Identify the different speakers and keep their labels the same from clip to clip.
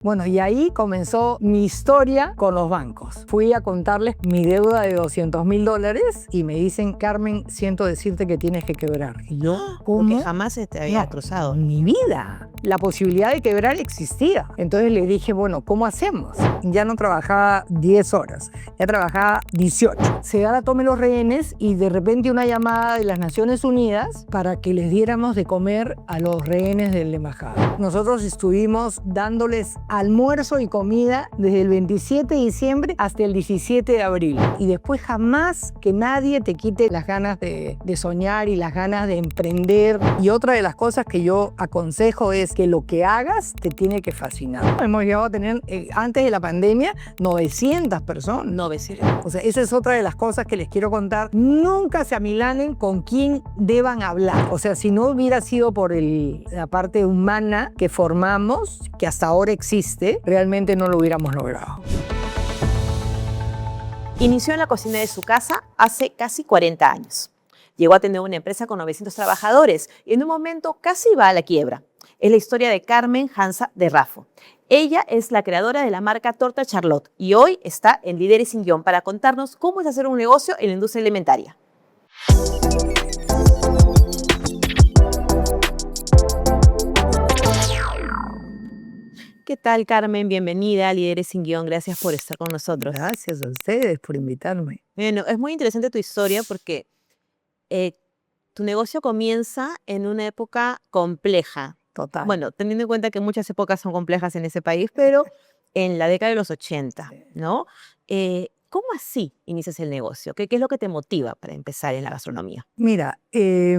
Speaker 1: Bueno, y ahí comenzó mi historia con los bancos. Fui a contarles mi deuda de $200.000 y me dicen, Carmen, siento decirte que tienes que quebrar. Y yo, ¿cómo?
Speaker 2: Porque jamás se te había cruzado.
Speaker 1: En mi vida. La posibilidad de quebrar existía. Entonces le dije, bueno, ¿cómo hacemos? Ya no trabajaba 10 horas, ya trabajaba 18. Se da la toma de los rehenes y de repente una llamada de las Naciones Unidas para que les diéramos de comer a los rehenes de la embajada. Nosotros estuvimos dándoles almuerzo y comida desde el 27 de diciembre hasta el 17 de abril. Y después jamás que nadie te quite las ganas de soñar y las ganas de emprender. Y otra de las cosas que yo aconsejo es que lo que hagas te tiene que fascinar. Hemos llegado a tener, antes de la pandemia, 900 personas.
Speaker 2: 900.
Speaker 1: O sea, esa es otra de las cosas que les quiero contar. Nunca se amilanen con quién deban hablar. O sea, si no hubiera sido por la parte humana que formamos, que hasta ahora existe, realmente no lo hubiéramos logrado.
Speaker 2: Inició en la cocina de su casa hace casi 40 años. Llegó a tener una empresa con 900 trabajadores y en un momento casi va a la quiebra. Es la historia de Carmen Hansa de Raffo. Ella es la creadora de la marca Torta Charlotte y hoy está en Líderes sin Guión para contarnos cómo es hacer un negocio en la industria alimentaria. ¿Qué tal, Carmen? Bienvenida a Líderes sin Guión. Gracias por estar con nosotros.
Speaker 1: Gracias a ustedes por invitarme.
Speaker 2: Bueno, es muy interesante tu historia porque tu negocio comienza en una época compleja.
Speaker 1: Total.
Speaker 2: Bueno, teniendo en cuenta que muchas épocas son complejas en ese país, pero en la década de los 80, ¿no? ¿Cómo así inicias el negocio? ¿Qué es lo que te motiva para empezar en la gastronomía?
Speaker 1: Mira, te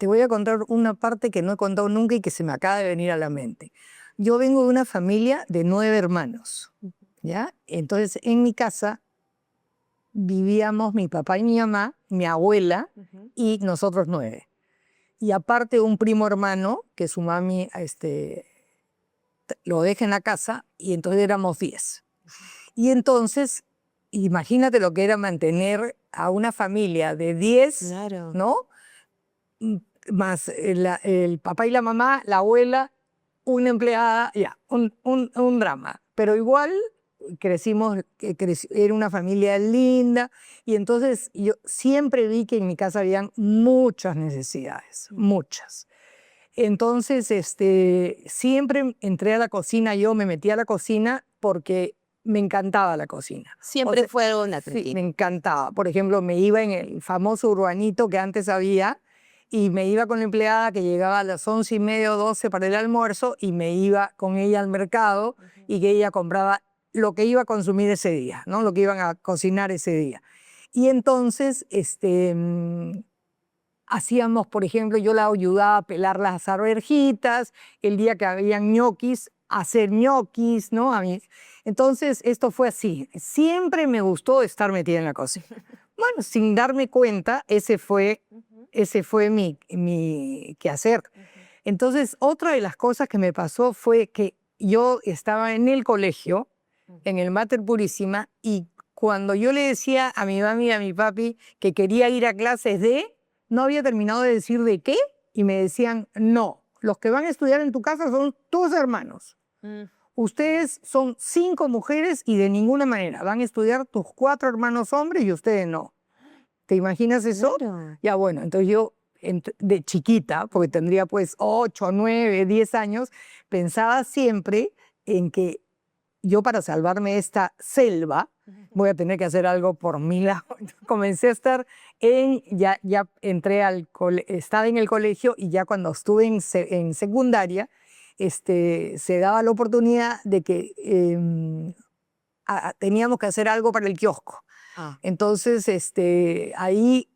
Speaker 1: voy a contar una parte que no he contado nunca y que se me acaba de venir a la mente. Yo vengo de una familia de 9 hermanos, ¿ya? Entonces, en mi casa vivíamos mi papá y mi mamá, mi abuela y nosotros 9. Y aparte un primo hermano que su mami lo deja en la casa y entonces éramos 10. Y entonces, imagínate lo que era mantener a una familia de 10,
Speaker 2: Claro.
Speaker 1: ¿no? Más el papá y la mamá, la abuela, una empleada, ya, un drama. Pero igual crecimos, era una familia linda y entonces yo siempre vi que en mi casa habían muchas necesidades, muchas. Entonces, siempre entré a la cocina, yo me metí a la cocina porque me encantaba la cocina.
Speaker 2: Siempre fue algo natural.
Speaker 1: Sí, me encantaba. Por ejemplo, me iba en el famoso urbanito que antes había y me iba con la empleada que llegaba a las 11:30 o 12 para el almuerzo y me iba con ella al mercado y que ella compraba lo que iba a consumir ese día, ¿no? Lo que iban a cocinar ese día. Y entonces, hacíamos, por ejemplo, yo la ayudaba a pelar las arvejitas, el día que habían ñoquis, hacer ñoquis, ¿no? Entonces, esto fue así. Siempre me gustó estar metida en la cocina. Bueno, sin darme cuenta, ese fue mi quehacer. Entonces, otra de las cosas que me pasó fue que yo estaba en el colegio, en el Mater Purísima, y cuando yo le decía a mi mami y a mi papi que quería ir a clases no había terminado de decir de qué, y me decían, no, los que van a estudiar en tu casa son tus hermanos. Ustedes son 5 mujeres y de ninguna manera van a estudiar tus 4 hermanos hombres y ustedes no. ¿Te imaginas eso?
Speaker 2: Claro.
Speaker 1: Ya bueno, entonces yo de chiquita, porque tendría pues 8, 9, 10 años, pensaba siempre en que yo para salvarme de esta selva voy a tener que hacer algo por mi lado. Comencé a estar ya entré estaba en el colegio y ya cuando estuve en secundaria, se daba la oportunidad de que teníamos que hacer algo para el kiosco. Entonces, ahí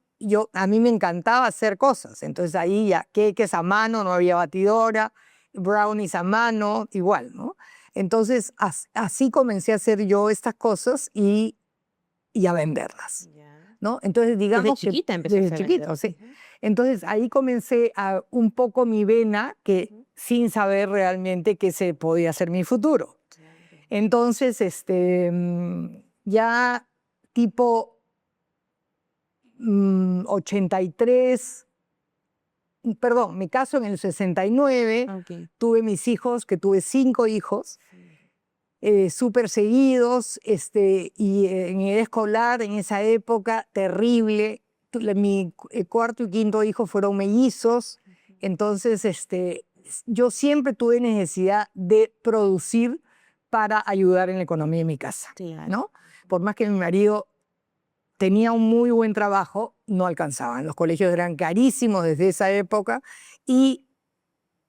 Speaker 1: a mí me encantaba hacer cosas. Entonces ahí ya queques a mano, no había batidora, brownies a mano, igual, ¿no? Entonces así comencé a hacer yo estas cosas y a venderlas, ¿no? Entonces digamos
Speaker 2: Desde chiquita empezaste
Speaker 1: desde
Speaker 2: a
Speaker 1: chiquito,
Speaker 2: vender.
Speaker 1: sí. Entonces ahí comencé un poco mi vena sin saber realmente qué se podía ser mi futuro. Entonces, ya tipo 83, perdón, me caso en el 69,
Speaker 2: Okay.
Speaker 1: tuve mis hijos, que tuve 5 hijos, súper seguidos, y en edad escolar, en esa época, terrible. Mi cuarto y quinto hijo fueron mellizos, entonces yo siempre tuve necesidad de producir para ayudar en la economía de mi casa,
Speaker 2: Claro.
Speaker 1: ¿no? Por más que mi marido tenía un muy buen trabajo, no alcanzaban. Los colegios eran carísimos desde esa época y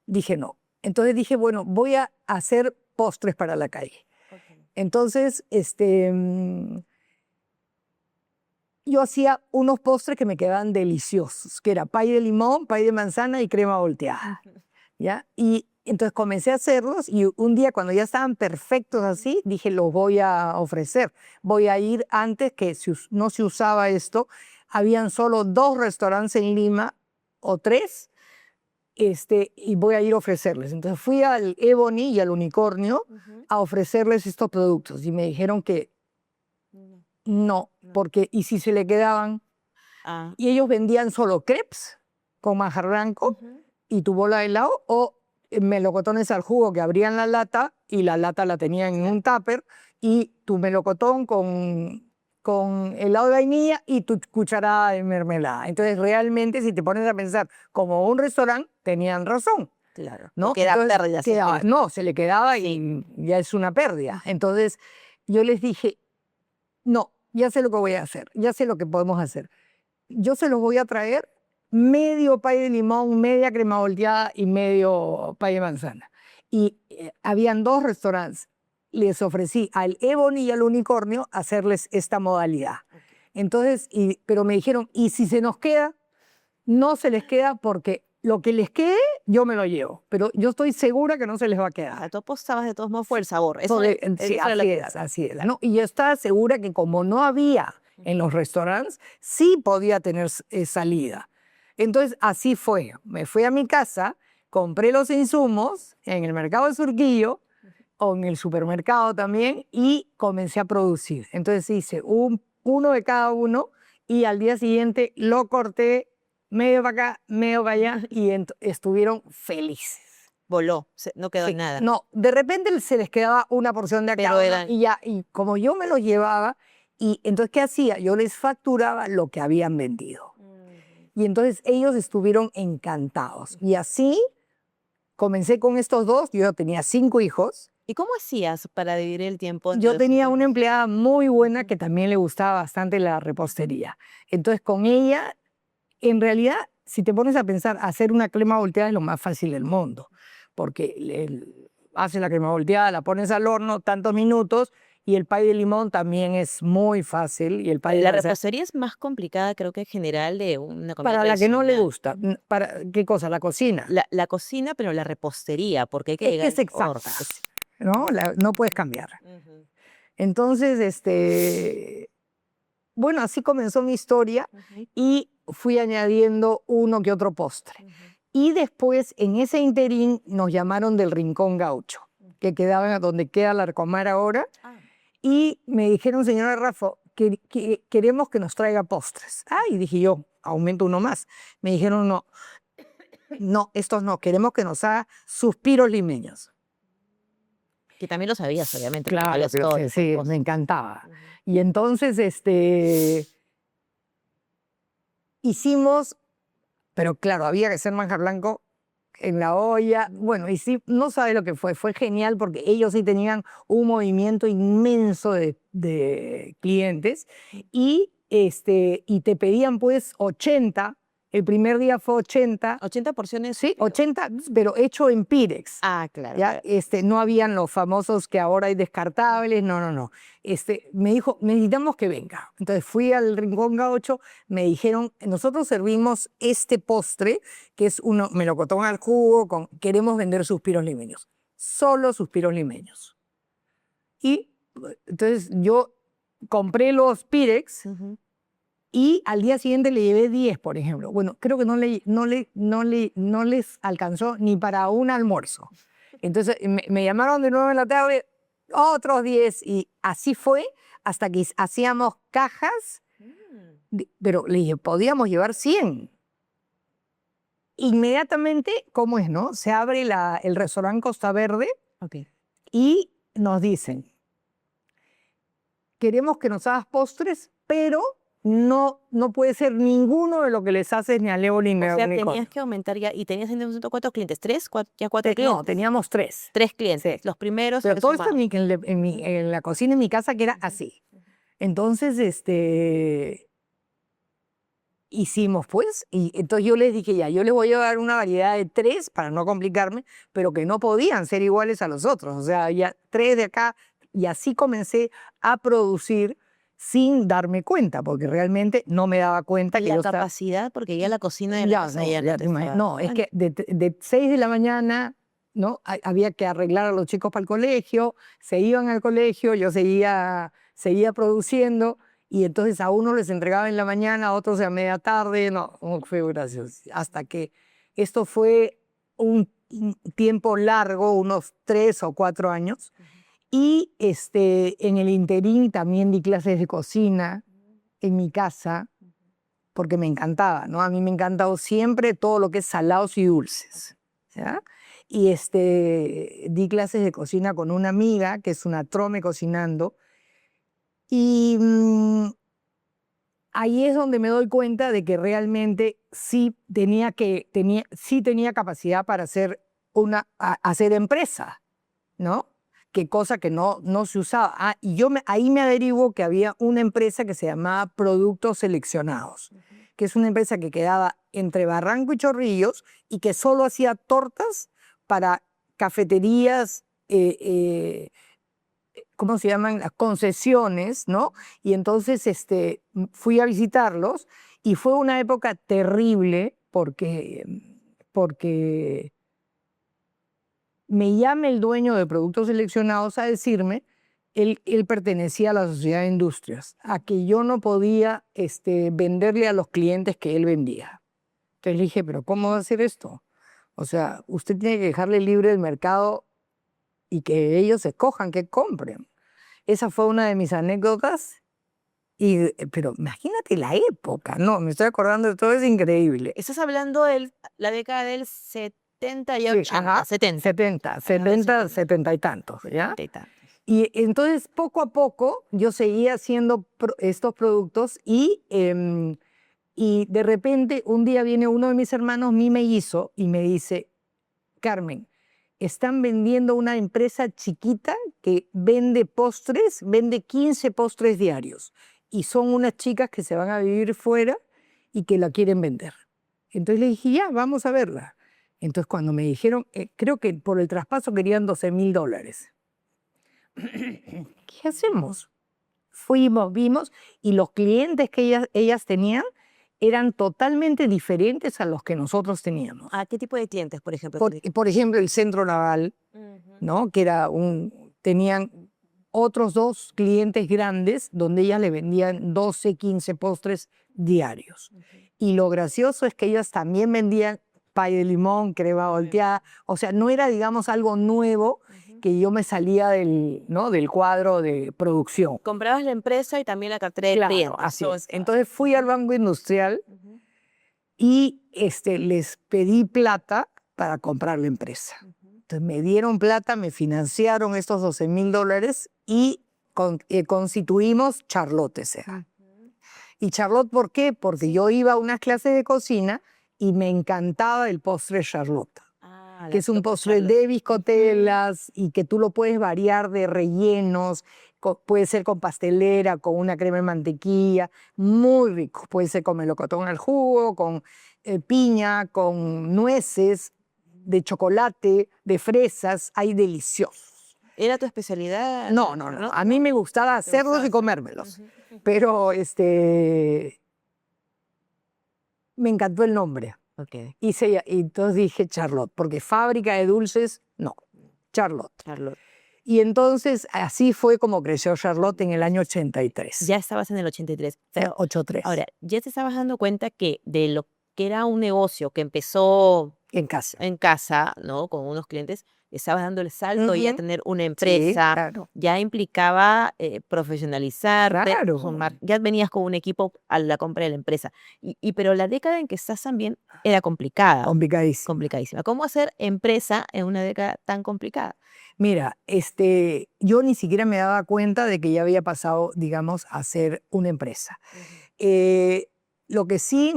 Speaker 1: dije no. Entonces dije, bueno, voy a hacer postres para la calle.
Speaker 2: Okay.
Speaker 1: Entonces, yo hacía unos postres que me quedaban deliciosos, que era pay de limón, pay de manzana y crema volteada, ¿ya? Y entonces comencé a hacerlos y un día cuando ya estaban perfectos así, dije, los voy a ofrecer. Voy a ir antes que no se usaba esto. Habían solo 2 restaurantes en Lima o 3, y voy a ir a ofrecerles. Entonces fui al Ebony y al Unicornio a ofrecerles estos productos y me dijeron que no, porque ¿y si se le quedaban?
Speaker 2: Ah.
Speaker 1: Y ellos vendían solo crepes con manjar blanco y tu bola de helado o melocotones al jugo que abrían la lata y la lata la tenían en un tupper y tu melocotón con helado de vainilla y tu cucharada de mermelada. Entonces realmente si te pones a pensar como un restaurante, tenían razón.
Speaker 2: Claro.
Speaker 1: ¿No?
Speaker 2: Queda
Speaker 1: Entonces,
Speaker 2: pérdida.
Speaker 1: no, se le quedaba
Speaker 2: Sí.
Speaker 1: y ya es una pérdida. Entonces yo les dije, no, ya sé lo que voy a hacer, ya sé lo que podemos hacer. Yo se los voy a traer medio pay de limón, media crema volteada y medio pay de manzana. Y habían 2 restaurantes. Les ofrecí al Ebony y al Unicornio hacerles esta modalidad. Entonces, pero me dijeron, ¿y si se nos queda? No se les queda porque lo que les quede, yo me lo llevo. Pero yo estoy segura que no se les va a quedar.
Speaker 2: Tú apostabas de todos modos por el sabor. Eso
Speaker 1: Porque, sí,
Speaker 2: eso era lo que-
Speaker 1: así es. ¿No? Y yo estaba segura que como no había en los restaurantes, sí podía tener salida. Entonces, así fue. Me fui a mi casa, compré los insumos en el mercado de Surquillo o en el supermercado también y comencé a producir. Entonces hice uno de cada uno y al día siguiente lo corté medio para acá, medio para allá y estuvieron felices.
Speaker 2: Voló, no quedó
Speaker 1: Sí,
Speaker 2: nada.
Speaker 1: no, de repente se les quedaba una porción de acá
Speaker 2: Pero era-
Speaker 1: y ya, y como yo me los llevaba, y entonces, ¿qué hacía? Yo les facturaba lo que habían vendido. Y entonces ellos estuvieron encantados. Y así comencé con estos 2, yo tenía 5 hijos.
Speaker 2: ¿Y cómo hacías para dividir el tiempo?
Speaker 1: Yo tenía una empleada muy buena que también le gustaba bastante la repostería. Entonces, con ella, en realidad, si te pones a pensar, hacer una crema volteada es lo más fácil del mundo, porque haces la crema volteada, la pones al horno tantos minutos, y el pay de limón también es muy fácil. Y el pay de
Speaker 2: La
Speaker 1: manzana,
Speaker 2: repostería es más complicada, creo que en general, de una comida
Speaker 1: para la que no le
Speaker 2: tradicional.
Speaker 1: gusta, ¿para qué cosa? La cocina.
Speaker 2: La cocina, pero la repostería, porque hay que
Speaker 1: Es que
Speaker 2: llegar
Speaker 1: es
Speaker 2: al sabor.
Speaker 1: exacta, ¿no? No puedes cambiar.
Speaker 2: Ujú.
Speaker 1: Entonces, bueno, así comenzó mi historia y fui añadiendo uno que otro postre. Y después, en ese interín, nos llamaron del Rincón Gaucho, que quedaba donde queda la Arcomar ahora, y me dijeron, señora Rafa, que queremos que nos traiga postres. Ah, y dije yo, aumento uno más. Me dijeron, no, no, estos no, queremos que nos haga suspiros limeños.
Speaker 2: Que también lo sabías, obviamente.
Speaker 1: Claro,
Speaker 2: sabías
Speaker 1: pero
Speaker 2: todo.
Speaker 1: sí, me encantaba. Y entonces, hicimos, pero claro, había que hacer manjar blanco en la olla. Bueno, y sí, no sabe lo que fue genial porque ellos sí tenían un movimiento inmenso de clientes y te pedían pues 80, el primer día fue 80,
Speaker 2: 80 porciones.
Speaker 1: sí, 80, pero hecho en Pirex.
Speaker 2: Ah, claro.
Speaker 1: ¿Ya? No habían los famosos que ahora hay descartables, no. Me dijo, necesitamos que venga. Entonces fui al Rincón Gaucho, me dijeron, nosotros servimos este postre, que es uno melocotón al jugo, queremos vender suspiros limeños, solo suspiros limeños. Y entonces yo compré los Pirex y al día siguiente le llevé 10, por ejemplo. Bueno, creo que no les alcanzó ni para un almuerzo. Entonces me llamaron de nuevo en la tarde, otros 10, y así fue hasta que hacíamos cajas, pero le dije, podíamos llevar 100. inmediatamente, ¿cómo es, no? Se abre el restaurante Costa Verde y nos dicen, queremos que nos hagas postres, pero no puede ser ninguno de lo que les haces ni a Leo ni a
Speaker 2: O sea,
Speaker 1: Nicole.
Speaker 2: tenías que aumentar ya, y tenías en ese momento ¿cuántos clientes? ¿Tres? ¿Ya cuatro clientes?
Speaker 1: No, teníamos 3.
Speaker 2: 3 clientes.
Speaker 1: Sí.
Speaker 2: Los primeros
Speaker 1: Pero
Speaker 2: se
Speaker 1: todo esto
Speaker 2: sumaron.
Speaker 1: en la cocina, en mi casa, que era así. Entonces, hicimos pues, y entonces yo les dije ya, yo les voy a dar una variedad de 3 para no complicarme, pero que no podían ser iguales a los otros, o sea, ya 3 de acá, y así comencé a producir sin darme cuenta, porque realmente no me daba cuenta
Speaker 2: Y
Speaker 1: que
Speaker 2: la
Speaker 1: yo estaba...
Speaker 2: capacidad, porque ya la cocina de la
Speaker 1: Ya,
Speaker 2: casa
Speaker 1: no,
Speaker 2: ya
Speaker 1: ya
Speaker 2: no
Speaker 1: te
Speaker 2: te
Speaker 1: imaginas.
Speaker 2: estaba
Speaker 1: No, es
Speaker 2: dando.
Speaker 1: que de 6 de la mañana, ¿no? Había que arreglar a los chicos para el colegio, se iban al colegio, yo seguía produciendo, y entonces a uno les entregaba en la mañana, a otros a media tarde, no, fue gracioso. Hasta que esto fue un tiempo largo, unos 3 o 4 años, y en el interín también di clases de cocina en mi casa, porque me encantaba, ¿no? A mí me ha encantado siempre todo lo que es salados y dulces, ¿ya? Y di clases de cocina con una amiga, que es una trome cocinando, y ahí es donde me doy cuenta de que realmente sí tenía capacidad para hacer empresa, ¿no? Qué cosa que no se usaba. Ah, y ahí me averiguo que había una empresa que se llamaba Productos Seleccionados, que es una empresa que quedaba entre Barranco y Chorrillos y que solo hacía tortas para cafeterías, ¿cómo se llaman? Las concesiones, ¿no? Y entonces fui a visitarlos y fue una época terrible porque me llama el dueño de Productos Seleccionados a decirme, él pertenecía a la Sociedad de Industrias, a que yo no podía venderle a los clientes que él vendía. Entonces le dije, pero ¿cómo va a hacer esto? O sea, usted tiene que dejarle libre el mercado y que ellos escojan, que compren. Esa fue una de mis anécdotas, pero imagínate la época, no, me estoy acordando de todo, es increíble.
Speaker 2: Estás hablando de la década del 70 y
Speaker 1: Sí,
Speaker 2: 80,
Speaker 1: ajá,
Speaker 2: 70.
Speaker 1: 70 y tantos, ¿ya?
Speaker 2: 70 y tantos.
Speaker 1: Y entonces, poco a poco, yo seguía haciendo estos productos y de repente, un día viene uno de mis hermanos, mi mellizo, y me dice, Carmen, están vendiendo una empresa chiquita que vende postres, vende 15 postres diarios. Y son unas chicas que se van a vivir fuera y que la quieren vender. Entonces le dije, ya, vamos a verla. Entonces cuando me dijeron, creo que por el traspaso querían $12,000. ¿Qué hacemos? Fuimos, vimos, y los clientes que ellas tenían eran totalmente diferentes a los que nosotros teníamos.
Speaker 2: ¿A qué tipo de clientes, por ejemplo?
Speaker 1: Por ejemplo, el Centro Naval, ¿no? Que tenían otros 2 clientes grandes donde ellas le vendían 12, 15 postres diarios. Y lo gracioso es que ellas también vendían pay de limón, crema volteada. O sea, no era, digamos, algo nuevo que yo me salía del cuadro de producción.
Speaker 2: Comprabas la empresa y también la cartera de clientes.
Speaker 1: Así es. Entonces fui al Banco Industrial y les pedí plata para comprar la empresa. Entonces me dieron plata, me financiaron estos $12,000 y constituimos Charlotte S.A. ¿Y Charlotte por qué? Porque yo iba a unas clases de cocina y me encantaba el postre Charlotte, que es un postre de biscotelas y que tú lo puedes variar de rellenos, puede ser con pastelera, con una crema de mantequilla, muy rico. Puede ser con melocotón al jugo, con piña, con nueces, de chocolate, de fresas, hay deliciosos.
Speaker 2: ¿Era tu especialidad?
Speaker 1: No. A mí me gustaba hacerlos y comérmelos, pero me encantó el nombre.
Speaker 2: Okay.
Speaker 1: Y entonces dije Charlotte, porque fábrica de dulces, no, Charlotte. Y entonces así fue como creció Charlotte en el año 83.
Speaker 2: Ya estabas en el 83. Pero
Speaker 1: 83.
Speaker 2: ahora, ya te estabas dando cuenta que de lo que era un negocio que empezó
Speaker 1: en casa,
Speaker 2: ¿no? Con unos clientes, estabas dando el salto y a tener una
Speaker 1: Sí,
Speaker 2: empresa,
Speaker 1: claro.
Speaker 2: ya implicaba profesionalizarte,
Speaker 1: Claro.
Speaker 2: ya venías con un equipo a la compra de la empresa. Pero la década en que estás también era complicada,
Speaker 1: Complicadísimo.
Speaker 2: complicadísima. ¿Cómo hacer empresa en una década tan complicada?
Speaker 1: Mira, yo ni siquiera me daba cuenta de que ya había pasado, digamos, a ser una empresa. Eh, lo que sí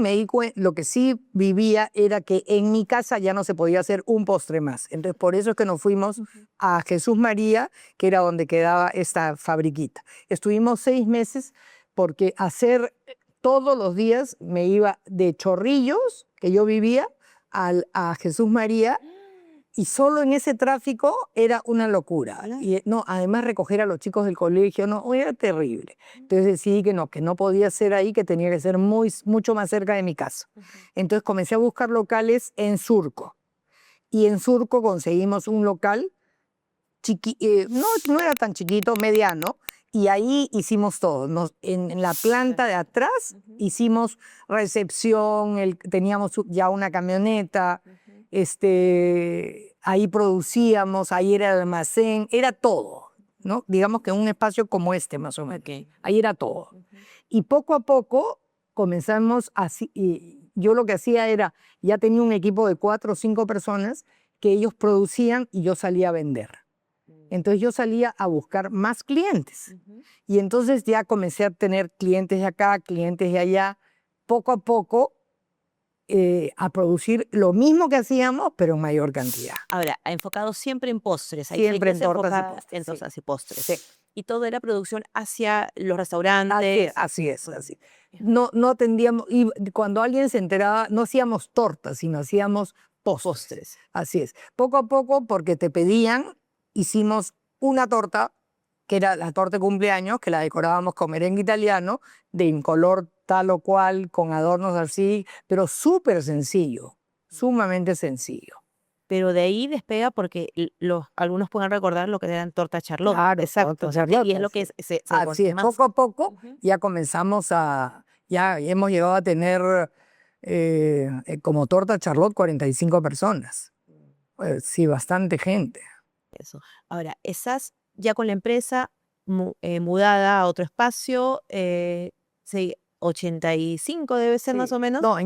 Speaker 1: lo que sí vivía era que en mi casa ya no se podía hacer un postre más. Entonces, por eso es que nos fuimos a Jesús María, que era donde quedaba esta fabriquita. Estuvimos 6 meses porque hacer todos los días me iba de Chorrillos, que yo vivía, a Jesús María, y solo en ese tráfico era una locura.
Speaker 2: Claro.
Speaker 1: Y no, además recoger a los chicos del colegio, no, era terrible. Entonces decidí que no podía ser ahí, que tenía que ser mucho más cerca de mi casa. Entonces comencé a buscar locales en Surco. Y en Surco conseguimos un local, no era tan chiquito, mediano, y ahí hicimos todo. En la planta de atrás hicimos recepción, teníamos ya una camioneta, ahí producíamos, ahí era el almacén, era todo, ¿no? Digamos que un espacio como este, más o menos.
Speaker 2: Ok.
Speaker 1: Ahí era todo. Y poco a poco comenzamos así, y yo lo que hacía era, ya tenía un equipo de 4 o 5 personas que ellos producían y yo salía a vender. Entonces yo salía a buscar más clientes. Y entonces ya comencé a tener clientes de acá, clientes de allá, poco a poco a producir lo mismo que hacíamos, pero en mayor cantidad.
Speaker 2: Ahora, ha enfocado siempre en postres. Ahí
Speaker 1: Siempre
Speaker 2: sí
Speaker 1: en
Speaker 2: se
Speaker 1: tortas y
Speaker 2: enfocaba
Speaker 1: postres,
Speaker 2: en
Speaker 1: sí.
Speaker 2: tortas y postres.
Speaker 1: Sí.
Speaker 2: Y todo era producción hacia los restaurantes.
Speaker 1: Así es, así. No atendíamos, y cuando alguien se enteraba, no hacíamos tortas, sino hacíamos postres. Así es. Poco a poco, porque te pedían, hicimos una torta, que era la torta de cumpleaños, que la decorábamos con merengue italiano, de color tal o cual, con adornos así, pero súper sencillo, sumamente sencillo.
Speaker 2: Pero de ahí despega porque algunos pueden recordar lo que eran tortas Charlotte.
Speaker 1: Claro,
Speaker 2: Exacto.
Speaker 1: tortas Charlotte,
Speaker 2: Y es lo
Speaker 1: así
Speaker 2: que
Speaker 1: es.
Speaker 2: se
Speaker 1: Así
Speaker 2: conoce
Speaker 1: es,
Speaker 2: más.
Speaker 1: poco a poco ya comenzamos ya hemos llegado a tener como torta Charlotte 45 personas. Sí, bastante gente.
Speaker 2: Eso. Ahora, estás ya con la empresa mudada a otro espacio, 85 debe ser más
Speaker 1: Sí.
Speaker 2: o menos.
Speaker 1: No, sí,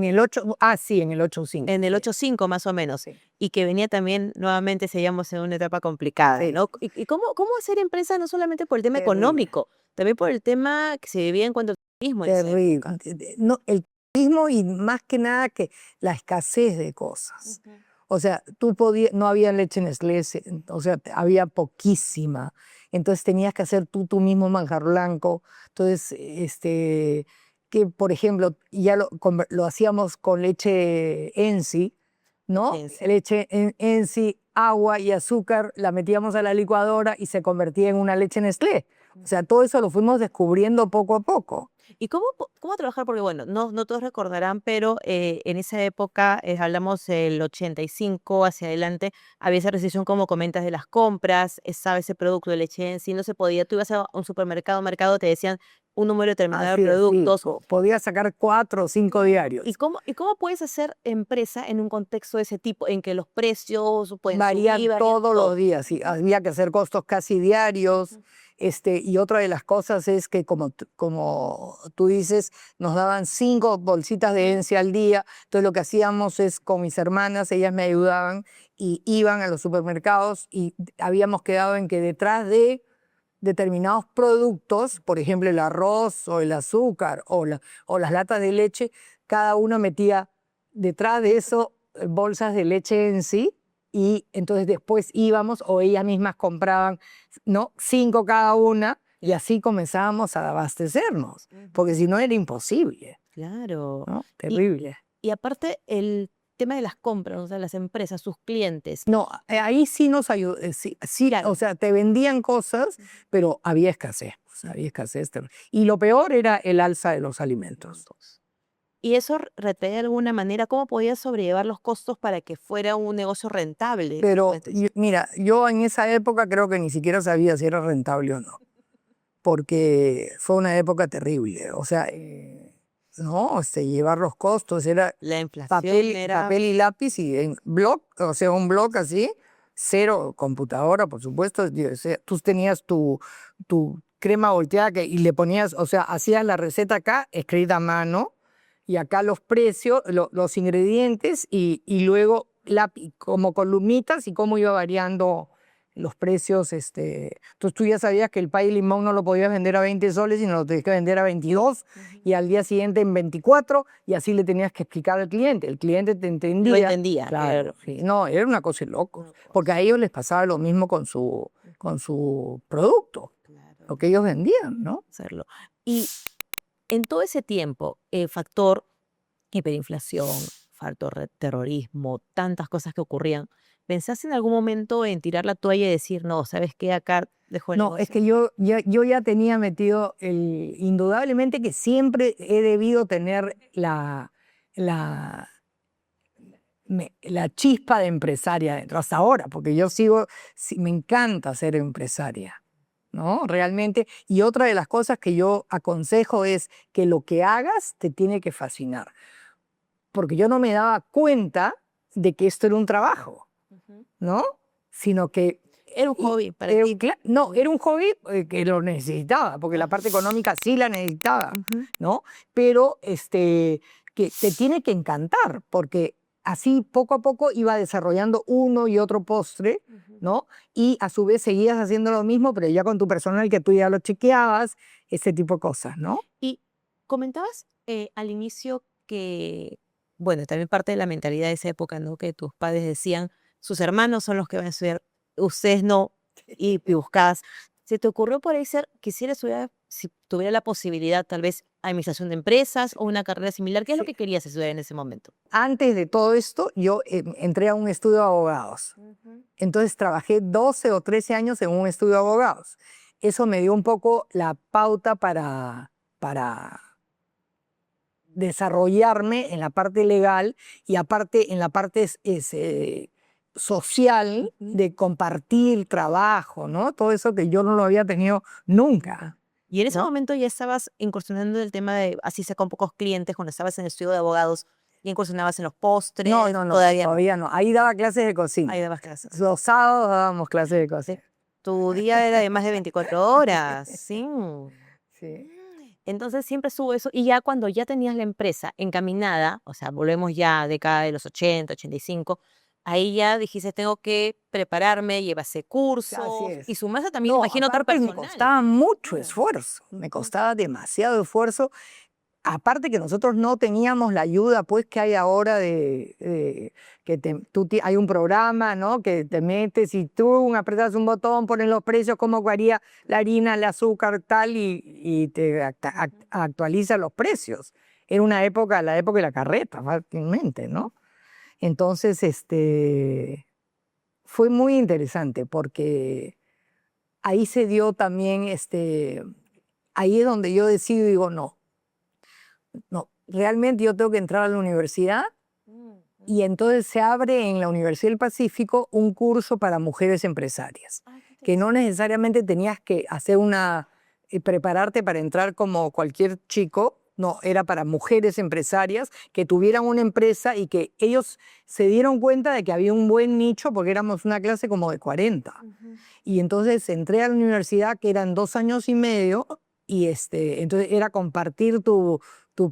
Speaker 1: en el 85.
Speaker 2: En el
Speaker 1: Sí,
Speaker 2: 85 más o menos.
Speaker 1: sí.
Speaker 2: Y que venía también, nuevamente, seguíamos en una etapa complicada,
Speaker 1: Sí.
Speaker 2: ¿no? ¿Y cómo hacer empresa no solamente por el tema
Speaker 1: Terrible.
Speaker 2: económico, también por el tema que se vivía en cuanto al turismo?
Speaker 1: Terrible. No, el turismo y más que nada que la escasez de cosas. O sea, no había leche Nestlé, o sea, había poquísima. Entonces tenías que hacer tú mismo manjar blanco. Entonces, que por ejemplo, ya lo hacíamos con leche Ensi, ¿no?
Speaker 2: Ensi.
Speaker 1: Leche Ensi, agua y azúcar, la metíamos a la licuadora y se convertía en una leche Nestlé. O sea, todo eso lo fuimos descubriendo poco a poco.
Speaker 2: ¿Y cómo trabajar? Porque bueno, no todos recordarán, pero en esa época, hablamos del 85 hacia adelante, había esa recesión, como comentas, de las compras, estaba ese producto de leche en sí, no se podía. Tú ibas a un supermercado, mercado, te decían un número determinado de
Speaker 1: Así es, sí,
Speaker 2: productos.
Speaker 1: podía sacar 4 o 5 diarios.
Speaker 2: ¿Y cómo puedes hacer empresa en un contexto de ese tipo, en que los precios pueden
Speaker 1: Varían
Speaker 2: subir, varían
Speaker 1: todos
Speaker 2: todo?
Speaker 1: los días, sí. Había que hacer costos casi diarios. Y otra de las cosas es que, como tú dices, nos daban 5 bolsitas de Ensi al día. Entonces lo que hacíamos es, con mis hermanas, ellas me ayudaban y iban a los supermercados y habíamos quedado en que detrás de determinados productos, por ejemplo el arroz o el azúcar o las latas de leche, cada uno metía detrás de eso bolsas de leche en sí, y entonces después íbamos o ellas mismas compraban, ¿no? 5 cada una, y así comenzábamos a abastecernos, porque si no era imposible,
Speaker 2: Claro.
Speaker 1: ¿no? Terrible.
Speaker 2: Y aparte, el tema de las compras, o sea, las empresas, sus clientes.
Speaker 1: No, ahí sí nos ayudó, sí,
Speaker 2: Claro.
Speaker 1: o sea, te vendían cosas, pero había escasez, o sea, había escasez. Y lo peor era el alza de los alimentos.
Speaker 2: Y eso retrae de alguna manera, ¿cómo podías sobrellevar los costos para que fuera un negocio rentable?
Speaker 1: Pero
Speaker 2: Cuéntame.
Speaker 1: mira, yo en esa época creo que ni siquiera sabía si era rentable o no, porque fue una época terrible. O sea, no, llevar los costos era
Speaker 2: La inflación
Speaker 1: papel
Speaker 2: era...
Speaker 1: y lápiz y en bloc, o sea, un bloc así, cero computadora, por supuesto. Tú tenías tu crema volteada y le ponías, o sea, hacías la receta acá, escrita a mano, y acá los precios, los ingredientes, y luego como columnitas y cómo iba variando los precios. Entonces tú ya sabías que el pay de limón no lo podías vender a 20 soles, sino lo tenías que vender a 22, y al día siguiente en 24, y así le tenías que explicar al cliente. El cliente te entendía.
Speaker 2: Lo entendía.
Speaker 1: Claro, sí. No, era una cosa de locos, porque a ellos les pasaba lo mismo con su producto,
Speaker 2: Claro.
Speaker 1: lo que ellos vendían, ¿no?
Speaker 2: Hacerlo. Y en todo ese tiempo, el factor hiperinflación, factor terrorismo, tantas cosas que ocurrían, ¿pensaste en algún momento en tirar la toalla y decir, no, ¿sabes qué? Acá dejo el
Speaker 1: No,
Speaker 2: negocio?
Speaker 1: es que yo ya tenía metido indudablemente que siempre he debido tener la, la chispa de empresaria dentro, hasta ahora, porque yo me encanta ser empresaria, ¿no? Realmente. Y otra de las cosas que yo aconsejo es que lo que hagas te tiene que fascinar, porque yo no me daba cuenta de que esto era un trabajo, ¿no? Sino que
Speaker 2: Era un hobby para ti.
Speaker 1: no, era un hobby que lo necesitaba, porque la parte económica sí la necesitaba, ¿no? Pero que te tiene que encantar, porque así poco a poco iba desarrollando uno y otro postre, ¿no? Y a su vez seguías haciendo lo mismo, pero ya con tu personal que tú ya lo chequeabas, ese tipo de cosas, ¿no?
Speaker 2: Y comentabas al inicio que, bueno, también parte de la mentalidad de esa época, ¿no? Que tus padres decían, sus hermanos son los que van a estudiar, ustedes no, y buscabas. ¿Se te ocurrió por ahí quisiera estudiar, si tuviera la posibilidad, tal vez, administración de empresas o una carrera similar? ¿Qué es lo
Speaker 1: Sí.
Speaker 2: que querías estudiar en ese momento?
Speaker 1: Antes de todo esto, yo entré a un estudio de abogados. Entonces trabajé 12 o 13 años en un estudio de abogados. Eso me dio un poco la pauta para desarrollarme en la parte legal y aparte en la parte social, de compartir trabajo, ¿no? Todo eso que yo no lo había tenido nunca.
Speaker 2: Y en ese
Speaker 1: ¿No?
Speaker 2: momento ya estabas incursionando en el tema de, así sea con pocos clientes, cuando estabas en el estudio de abogados, ya incursionabas en los postres,
Speaker 1: No,
Speaker 2: todavía no.
Speaker 1: todavía no. Ahí daba clases de cocina.
Speaker 2: Ahí dabas clases.
Speaker 1: Los sábados dábamos clases de cocina.
Speaker 2: Tu día era de más de 24 horas, sí.
Speaker 1: Sí.
Speaker 2: Entonces siempre estuvo eso. Y ya cuando ya tenías la empresa encaminada, o sea, volvemos ya a década de los 80, 85, ahí ya dijiste, tengo que prepararme, llevase
Speaker 1: Así
Speaker 2: cursos
Speaker 1: es.
Speaker 2: y sumarse también,
Speaker 1: No,
Speaker 2: imagino, otro
Speaker 1: aparte me
Speaker 2: personal.
Speaker 1: costaba mucho esfuerzo, me costaba demasiado esfuerzo. Aparte que nosotros no teníamos la ayuda pues que hay ahora de que hay un programa, ¿no? Que te metes y tú apretas un botón, pones los precios, cómo varía la harina, el azúcar, tal, y te actualiza los precios. Era una época, la época de la carreta, fácilmente, ¿no? Entonces, fue muy interesante porque ahí se dio también, ahí es donde yo decido y digo, no, realmente yo tengo que entrar a la universidad, y entonces se abre en la Universidad del Pacífico un curso para mujeres empresarias, que no necesariamente tenías que hacer prepararte para entrar como cualquier chico, no, era para mujeres empresarias que tuvieran una empresa y que ellos se dieron cuenta de que había un buen nicho porque éramos una clase como de 40. Y entonces entré a la universidad, que eran 2 años y medio, y entonces era compartir tu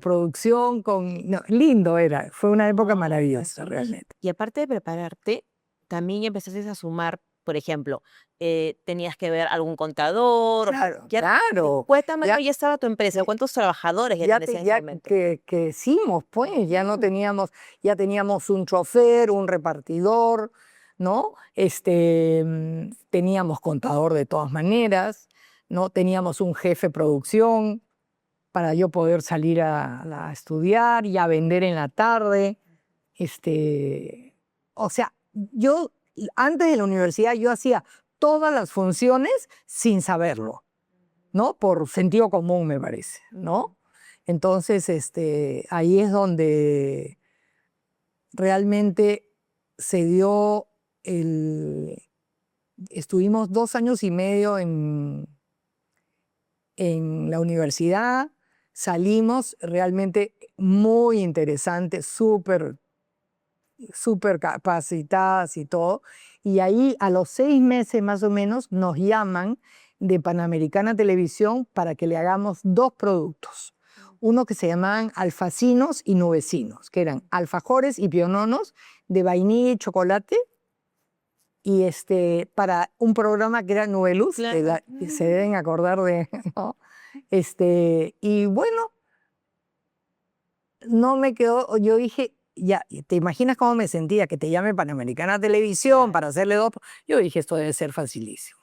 Speaker 1: producción con... No, lindo era, fue una época maravillosa realmente.
Speaker 2: Y aparte de prepararte, también empezaste a sumar, por ejemplo, tenías que ver algún contador.
Speaker 1: Claro,
Speaker 2: Ya,
Speaker 1: claro.
Speaker 2: ¿cuál tamaño
Speaker 1: Ya,
Speaker 2: ya estaba tu empresa? ¿Cuántos trabajadores ya tenías en ese
Speaker 1: ya
Speaker 2: momento?
Speaker 1: que hicimos, pues, ya teníamos un chofer, un repartidor, ¿no? Teníamos contador de todas maneras, ¿no? Teníamos un jefe de producción para yo poder salir a estudiar y a vender en la tarde. O sea, yo antes de la universidad yo hacía todas las funciones sin saberlo, ¿no? Por sentido común, me parece, ¿no? Entonces, ahí es donde realmente se dio Estuvimos 2 años y medio en la universidad, salimos realmente muy interesante, súper súper capacitadas y todo. Y ahí a los 6 meses más o menos nos llaman de Panamericana Televisión para que le hagamos 2 productos. Uno que se llamaban alfacinos y nubecinos, que eran alfajores y piononos de vainilla y chocolate. Y para un programa que era Nubeluz,
Speaker 2: Claro.
Speaker 1: se deben acordar de, ¿no? Y bueno, no me quedó, yo dije, ya, ¿te imaginas cómo me sentía? Que te llame Panamericana Televisión para hacerle 2. Yo dije, esto debe ser facilísimo.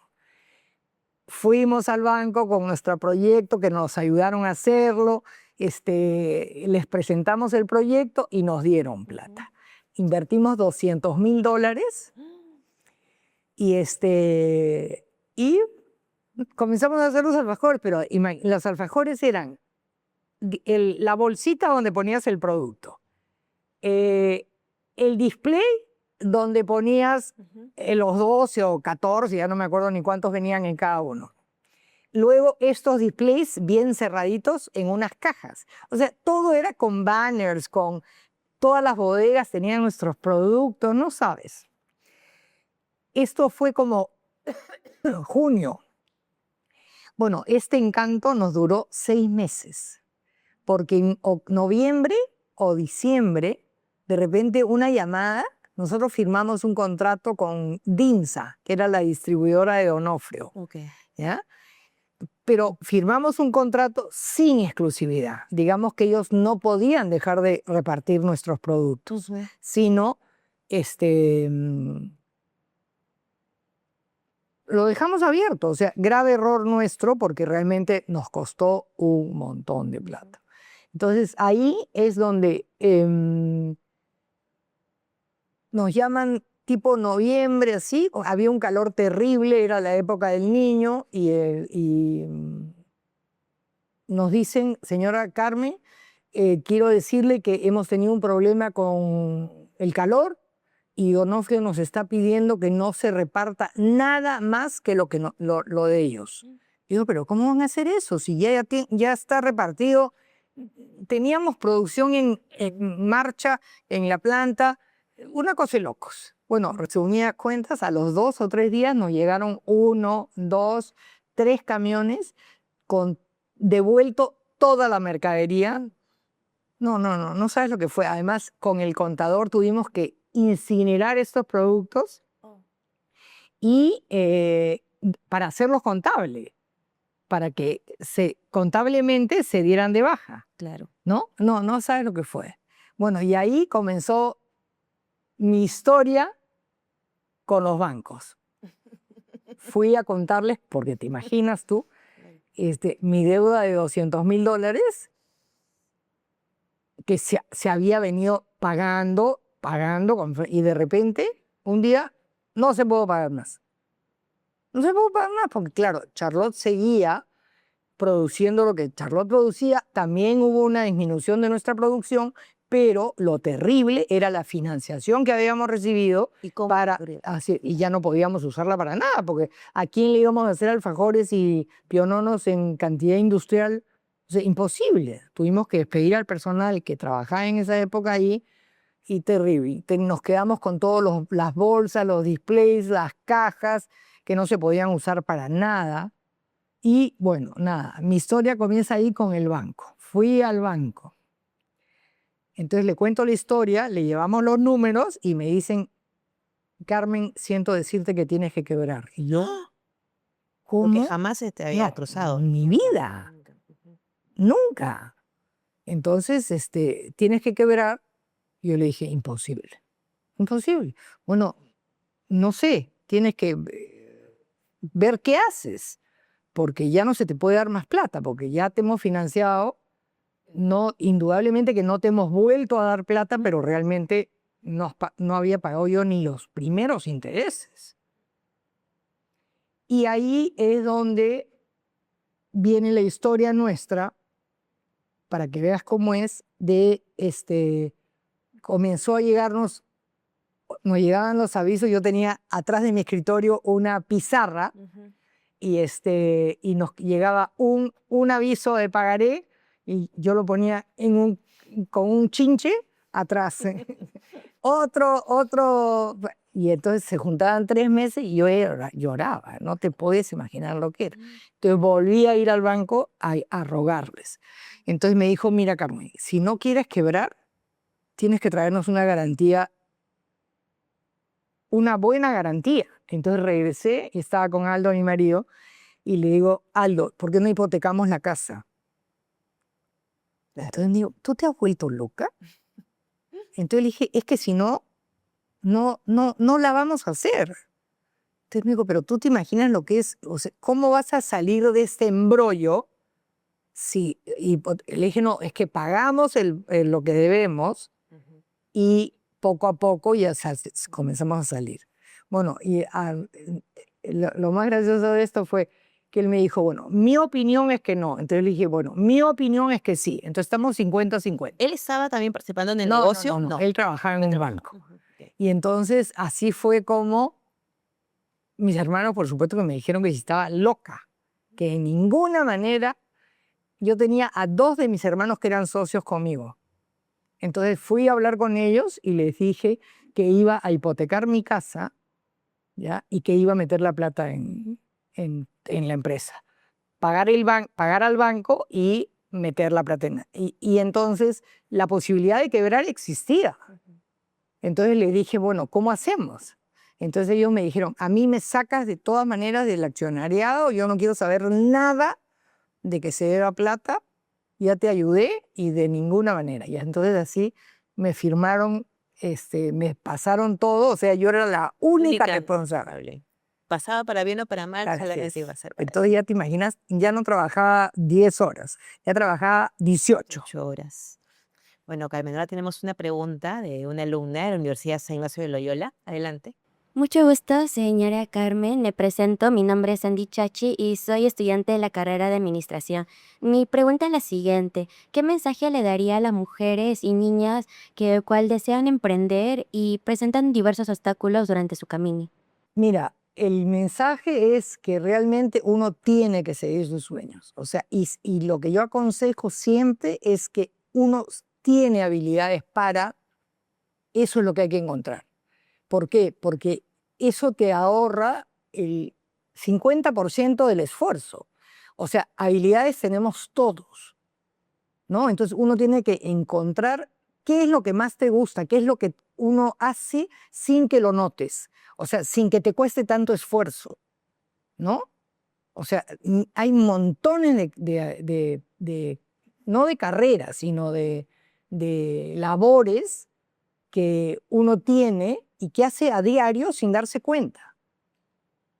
Speaker 1: Fuimos al banco con nuestro proyecto, que nos ayudaron a hacerlo, les presentamos el proyecto y nos dieron plata. Invertimos $200,000 y comenzamos a hacer los alfajores, pero los alfajores eran la bolsita donde ponías el producto, el display donde ponías los 12 o 14, ya no me acuerdo ni cuántos venían en cada uno. Luego estos displays bien cerraditos en unas cajas. O sea, todo era con banners, con todas las bodegas tenían nuestros productos, no sabes. Esto fue como junio. Bueno, este encanto nos duró 6 meses, porque en noviembre o diciembre, de repente una llamada, nosotros firmamos un contrato con DINSA, que era la distribuidora de Donofrio, ¿ya? Pero firmamos un contrato sin exclusividad. Digamos que ellos no podían dejar de repartir nuestros productos, sino lo dejamos abierto. O sea, grave error nuestro porque realmente nos costó un montón de plata. Entonces ahí es donde nos llaman tipo noviembre, así. Había un calor terrible, era la época del niño y nos dicen, señora Carmen, quiero decirle que hemos tenido un problema con el calor y Donofrio nos está pidiendo que no se reparta nada más que lo de ellos. Digo, pero ¿cómo van a hacer eso? Si ya está repartido. Teníamos producción en marcha en la planta, una cosa de locos. Bueno, resumía cuentas, a los 2 o 3 días nos llegaron 1, 2, 3 camiones con devuelto toda la mercadería. No sabes lo que fue. Además, con el contador tuvimos que incinerar estos productos y para hacerlos contables, para que contablemente se dieran de baja.
Speaker 2: Claro.
Speaker 1: No sabes lo que fue. Bueno, y ahí comenzó mi historia con los bancos. Fui a contarles, porque te imaginas tú, mi deuda de $200,000 que se había venido pagando, y de repente, un día, no se pudo pagar más. No se pudo pagar más, porque claro, Charlotte seguía produciendo lo que Charlotte producía, también hubo una disminución de nuestra producción, pero lo terrible era la financiación que habíamos recibido y ya no podíamos usarla para nada, porque ¿a quién le íbamos a hacer alfajores y piononos en cantidad industrial? O sea, imposible. Tuvimos que despedir al personal que trabajaba en esa época ahí y terrible. Nos quedamos con todas las bolsas, los displays, las cajas que no se podían usar para nada. Y bueno, nada, mi historia comienza ahí con el banco. Fui al banco. Entonces le cuento la historia, le llevamos los números y me dicen, Carmen, siento decirte que tienes que quebrar. Y yo, ¿cómo?
Speaker 2: Porque jamás se te había cruzado.
Speaker 1: En mi vida. Nunca. Entonces, tienes que quebrar. Yo le dije, imposible. Imposible. Bueno, no sé, tienes que ver qué haces, porque ya no se te puede dar más plata, porque ya te hemos financiado, no, indudablemente que no te hemos vuelto a dar plata, pero realmente no había pagado yo ni los primeros intereses. Y ahí es donde viene la historia nuestra, para que veas cómo es, comenzó a nos llegaban los avisos, yo tenía atrás de mi escritorio una pizarra, y nos llegaba un aviso de pagaré, y yo lo ponía con un chinche atrás. otro. Y entonces se juntaban 3 meses y yo lloraba, no te puedes imaginar lo que era. Entonces volví a ir al banco a rogarles. Entonces me dijo, mira Carmen, si no quieres quebrar, tienes que traernos una garantía, una buena garantía. Entonces regresé y estaba con Aldo, mi marido, y le digo, Aldo, ¿por qué no hipotecamos la casa? Entonces digo, ¿tú te has vuelto loca? Entonces le dije, es que si no, no la vamos a hacer. Entonces me dijo, pero tú te imaginas lo que es, o sea, ¿cómo vas a salir de este embrollo? Sí, y le dije, no, es que pagamos lo que debemos y poco a poco ya comenzamos a salir. Bueno, y lo más gracioso de esto fue que él me dijo, bueno, mi opinión es que no. Entonces le dije, bueno, mi opinión es que sí. Entonces estamos 50-50.
Speaker 2: ¿Él estaba también participando en el
Speaker 1: No,
Speaker 2: negocio?
Speaker 1: no, él trabajaba en un banco.
Speaker 2: Ok.
Speaker 1: Y entonces así fue como mis hermanos, por supuesto, que me dijeron que si estaba loca, que de ninguna manera. Yo tenía a 2 de mis hermanos que eran socios conmigo. Entonces fui a hablar con ellos y les dije que iba a hipotecar mi casa, ¿ya? Y que iba a meter la plata en la empresa. Pagar al banco y meter la plata y entonces la posibilidad de quebrar existía. Entonces les dije, bueno, ¿cómo hacemos? Entonces ellos me dijeron, a mí me sacas de todas maneras del accionariado, yo no quiero saber nada de que se deba plata, ya te ayudé y de ninguna manera. Y entonces así me firmaron, me pasaron todo, o sea, yo era la única responsable.
Speaker 2: Pasaba para bien o para mal,
Speaker 1: Así
Speaker 2: solamente
Speaker 1: es.
Speaker 2: iba a ser para
Speaker 1: Entonces ya te imaginas, ya no trabajaba 10 horas, ya trabajaba 18.
Speaker 2: 8 horas. Bueno, Carmen, ahora tenemos una pregunta de una alumna de la Universidad San Ignacio de Loyola. Adelante.
Speaker 3: Mucho gusto, señora Carmen. Me presento, mi nombre es Andy Chachi y soy estudiante de la carrera de Administración. Mi pregunta es la siguiente: ¿qué mensaje le daría a las mujeres y niñas cual desean emprender y presentan diversos obstáculos durante su camino?
Speaker 1: Mira, el mensaje es que realmente uno tiene que seguir sus sueños. O sea, y lo que yo aconsejo siempre es que uno tiene habilidades para, eso es lo que hay que encontrar. ¿Por qué? Porque eso te ahorra el 50% del esfuerzo. O sea, habilidades tenemos todos, ¿no? Entonces uno tiene que encontrar qué es lo que más te gusta, qué es lo que uno hace sin que lo notes, o sea, sin que te cueste tanto esfuerzo, ¿no? O sea, hay montones no de carreras, sino de labores que uno tiene y que hace a diario sin darse cuenta,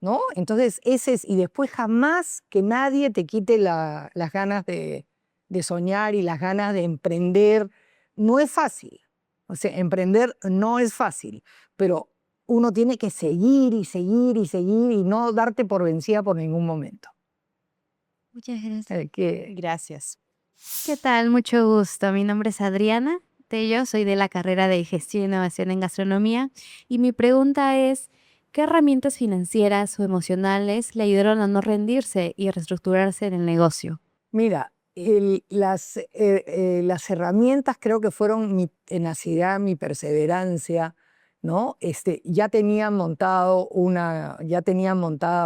Speaker 1: ¿no? Entonces, ese es, y después jamás que nadie te quite las ganas de soñar y las ganas de emprender. No es fácil, o sea, emprender no es fácil, pero uno tiene que seguir y seguir y seguir y no darte por vencida por ningún momento.
Speaker 3: Muchas gracias.
Speaker 2: Gracias.
Speaker 3: ¿Qué tal? Mucho gusto. Mi nombre es Adriana Tello, soy de la carrera de Gestión e Innovación en Gastronomía y mi pregunta es, ¿qué herramientas financieras o emocionales le ayudaron a no rendirse y a reestructurarse en el negocio?
Speaker 1: Mira, las herramientas creo que fueron mi tenacidad, mi perseverancia, ¿no? Ya tenían montada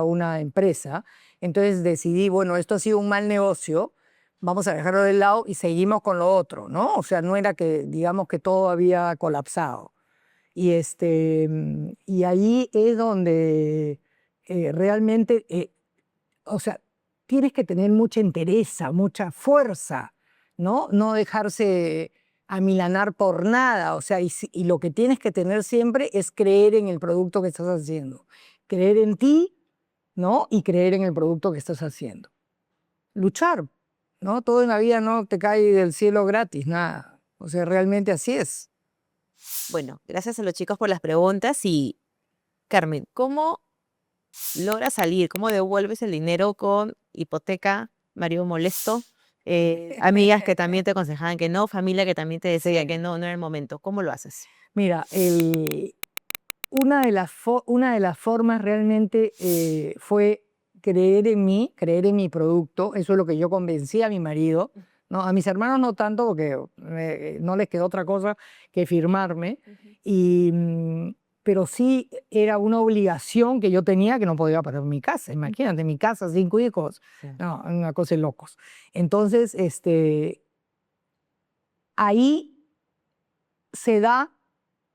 Speaker 1: una empresa, entonces decidí, bueno, esto ha sido un mal negocio, vamos a dejarlo de lado y seguimos con lo otro, ¿no? O sea, no era que, digamos, que todo había colapsado. Y ahí es donde realmente, o sea, tienes que tener mucha entereza, mucha fuerza, ¿no? No dejarse amilanar por nada, o sea, y lo que tienes que tener siempre es creer en el producto que estás haciendo, creer en ti, ¿no? Y creer en el producto que estás haciendo. Luchar, ¿no? Todo en la vida no te cae del cielo gratis, nada. O sea, realmente así es.
Speaker 2: Bueno, gracias a los chicos por las preguntas y Carmen, ¿cómo logras salir? ¿Cómo devuelves el dinero con hipoteca, marido molesto, amigas que también te aconsejaban que no, familia que también te decía
Speaker 1: Sí.
Speaker 2: que no era el momento? ¿Cómo lo haces?
Speaker 1: Mira, una de las formas realmente fue creer en mí, creer en mi producto. Eso es lo que yo convencí a mi marido, ¿no? A mis hermanos no tanto porque no les quedó otra cosa que firmarme, pero sí era una obligación que yo tenía que no podía parar mi casa. Imagínate, mi casa, 5 hijos,
Speaker 2: Sí.
Speaker 1: no, una cosa de locos. Entonces, ahí se da,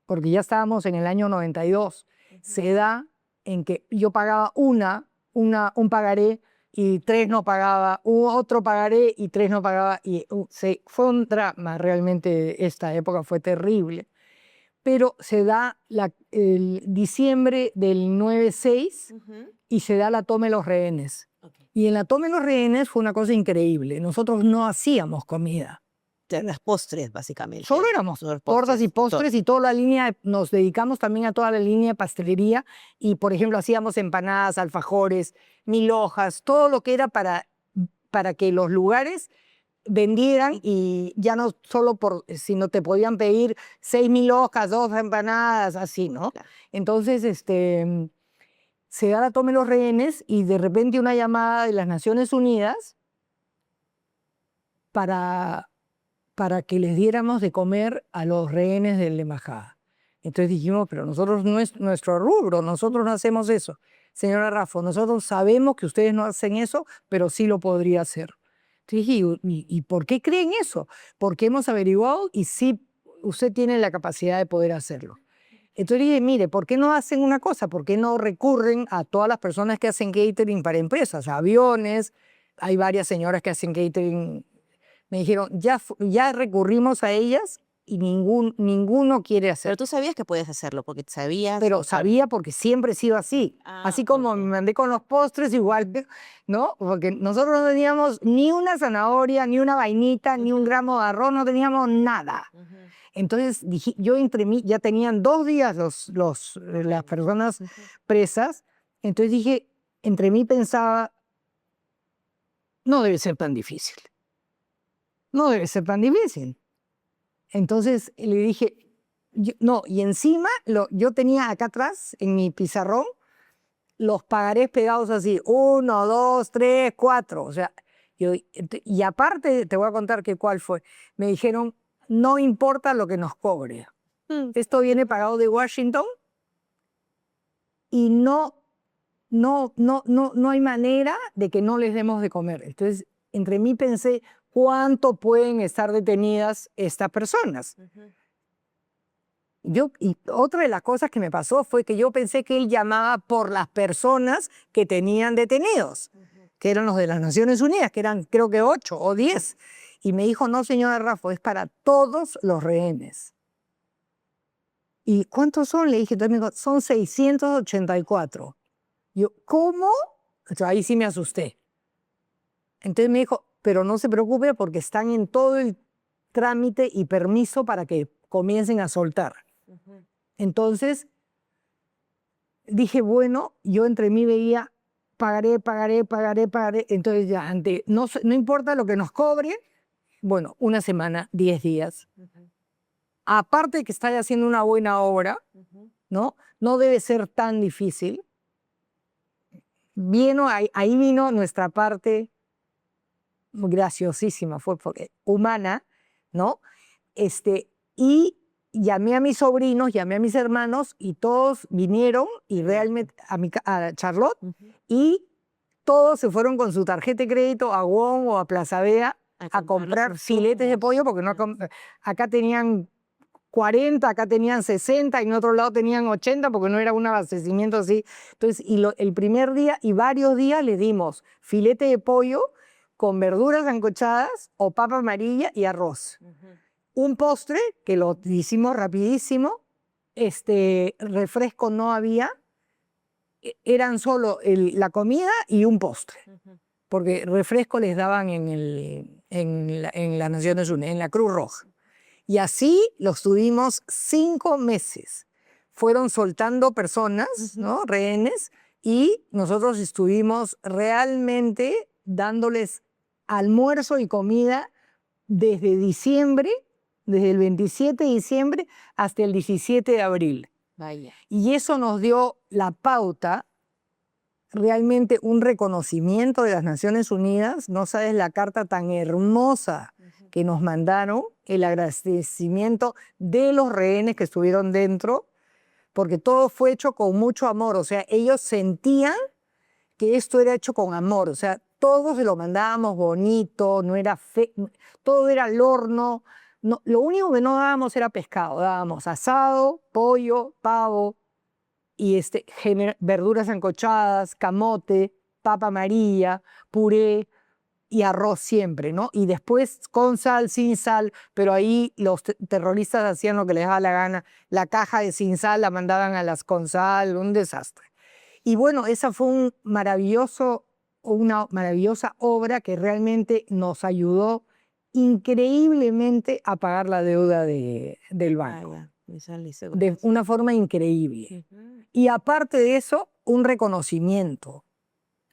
Speaker 1: porque ya estábamos en el año 92, se da en que yo pagaba un pagaré y 3 no pagaba, otro pagaré y 3 no pagaba. Y fue un drama realmente, esta época fue terrible. Pero se da el diciembre del 96 y se da la toma de los rehenes. Y en la toma de los rehenes fue una cosa increíble. Nosotros no hacíamos comida.
Speaker 2: Las postres, básicamente.
Speaker 1: Solo éramos
Speaker 2: Solo
Speaker 1: tortas y postres y toda la línea, nos dedicamos también a toda la línea de pastelería y, por ejemplo, hacíamos empanadas, alfajores, 1000 hojas, todo lo que era para que los lugares vendieran y ya no solo sino te podían pedir 6000 hojas, 2 empanadas, así, ¿no?
Speaker 2: Claro.
Speaker 1: Entonces, se da la toma de los rehenes y de repente una llamada de las Naciones Unidas para que les diéramos de comer a los rehenes de la embajada. Entonces dijimos, pero nosotros no es nuestro rubro, nosotros no hacemos eso. Señora Raffo, nosotros sabemos que ustedes no hacen eso, pero sí lo podría hacer. Entonces dije, ¿y por qué creen eso? Porque hemos averiguado y sí, usted tiene la capacidad de poder hacerlo. Entonces dije, mire, ¿por qué no hacen una cosa? ¿Por qué no recurren a todas las personas que hacen catering para empresas? Aviones, hay varias señoras que hacen catering. Me dijeron, ya recurrimos a ellas y ninguno quiere hacer.
Speaker 2: Pero tú sabías que podías hacerlo, porque sabías...
Speaker 1: Pero sabía porque siempre he sido así. Así como me mandé con los postres, igual, ¿no? Porque nosotros no teníamos ni una zanahoria, ni una vainita, ni un gramo de arroz, no teníamos nada. Entonces dije, yo entre mí, ya tenían 2 días las personas presas, entonces dije, entre mí pensaba, no debe ser tan difícil. No debe ser tan difícil. Entonces le dije, no, y encima yo tenía acá atrás, en mi pizarrón, los pagarés pegados así, 1, 2, 3, 4. O sea, y aparte, te voy a contar cuál fue. Me dijeron, no importa lo que nos cobre. Esto viene pagado de Washington y no hay manera de que no les demos de comer. Entonces, entre mí pensé, ¿cuánto pueden estar detenidas estas personas? Y otra de las cosas que me pasó fue que yo pensé que él llamaba por las personas que tenían detenidos, que eran los de las Naciones Unidas, que eran creo que 8 o 10. Y me dijo, no, señora Raffo, es para todos los rehenes. ¿Y cuántos son? Le dije, son 684. Yo, ¿cómo? Ahí sí me asusté. Entonces me dijo, pero no se preocupe porque están en todo el trámite y permiso para que comiencen a soltar. Entonces dije, bueno, yo entre mí veía, pagaré. Entonces ya, no importa lo que nos cobre, bueno, 1 semana, 10 días. Aparte de que está haciendo una buena obra, ¿no? No debe ser tan difícil. Ahí vino nuestra parte graciosísima, fue porque humana, ¿no? Y llamé a mis sobrinos, llamé a mis hermanos y todos vinieron y realmente a Charlotte y todos se fueron con su tarjeta de crédito a Wong o a Plaza Vea a comprar filetes de pollo porque acá tenían 40, acá tenían 60 y en otro lado tenían 80 porque no era un abastecimiento así. Entonces, el primer día y varios días les dimos filete de pollo con verduras sancochadas o papa amarilla y arroz. Un postre, que lo hicimos rapidísimo, refresco no había, eran solo la comida y un postre, porque refresco les daban en las Naciones Unidas, en la Cruz Roja. Y así los tuvimos 5 meses. Fueron soltando personas, ¿no? Rehenes, y nosotros estuvimos realmente dándoles almuerzo y comida desde diciembre, desde el 27 de diciembre hasta el 17 de abril.
Speaker 2: Vaya.
Speaker 1: Y eso nos dio la pauta, realmente un reconocimiento de las Naciones Unidas. No sabes la carta tan hermosa que nos mandaron, el agradecimiento de los rehenes que estuvieron dentro, porque todo fue hecho con mucho amor. O sea, ellos sentían que esto era hecho con amor. O sea, todos se lo mandábamos bonito, no era todo era al horno. No, lo único que no dábamos era pescado, dábamos asado, pollo, pavo y verduras sancochadas, camote, papa amarilla, puré y arroz siempre, ¿no? Y después con sal, sin sal, pero ahí los terroristas hacían lo que les daba la gana. La caja de sin sal la mandaban a las con sal, un desastre. Y bueno, esa fue una maravillosa obra que realmente nos ayudó increíblemente a pagar la deuda del banco. De una forma increíble. Y aparte de eso, un reconocimiento.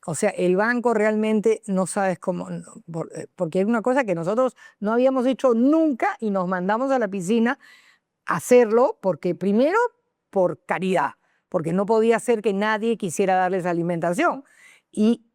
Speaker 1: O sea, el banco realmente no sabes cómo, porque es una cosa que nosotros no habíamos hecho nunca y nos mandamos a la piscina a hacerlo porque primero por caridad, porque no podía ser que nadie quisiera darles alimentación. Y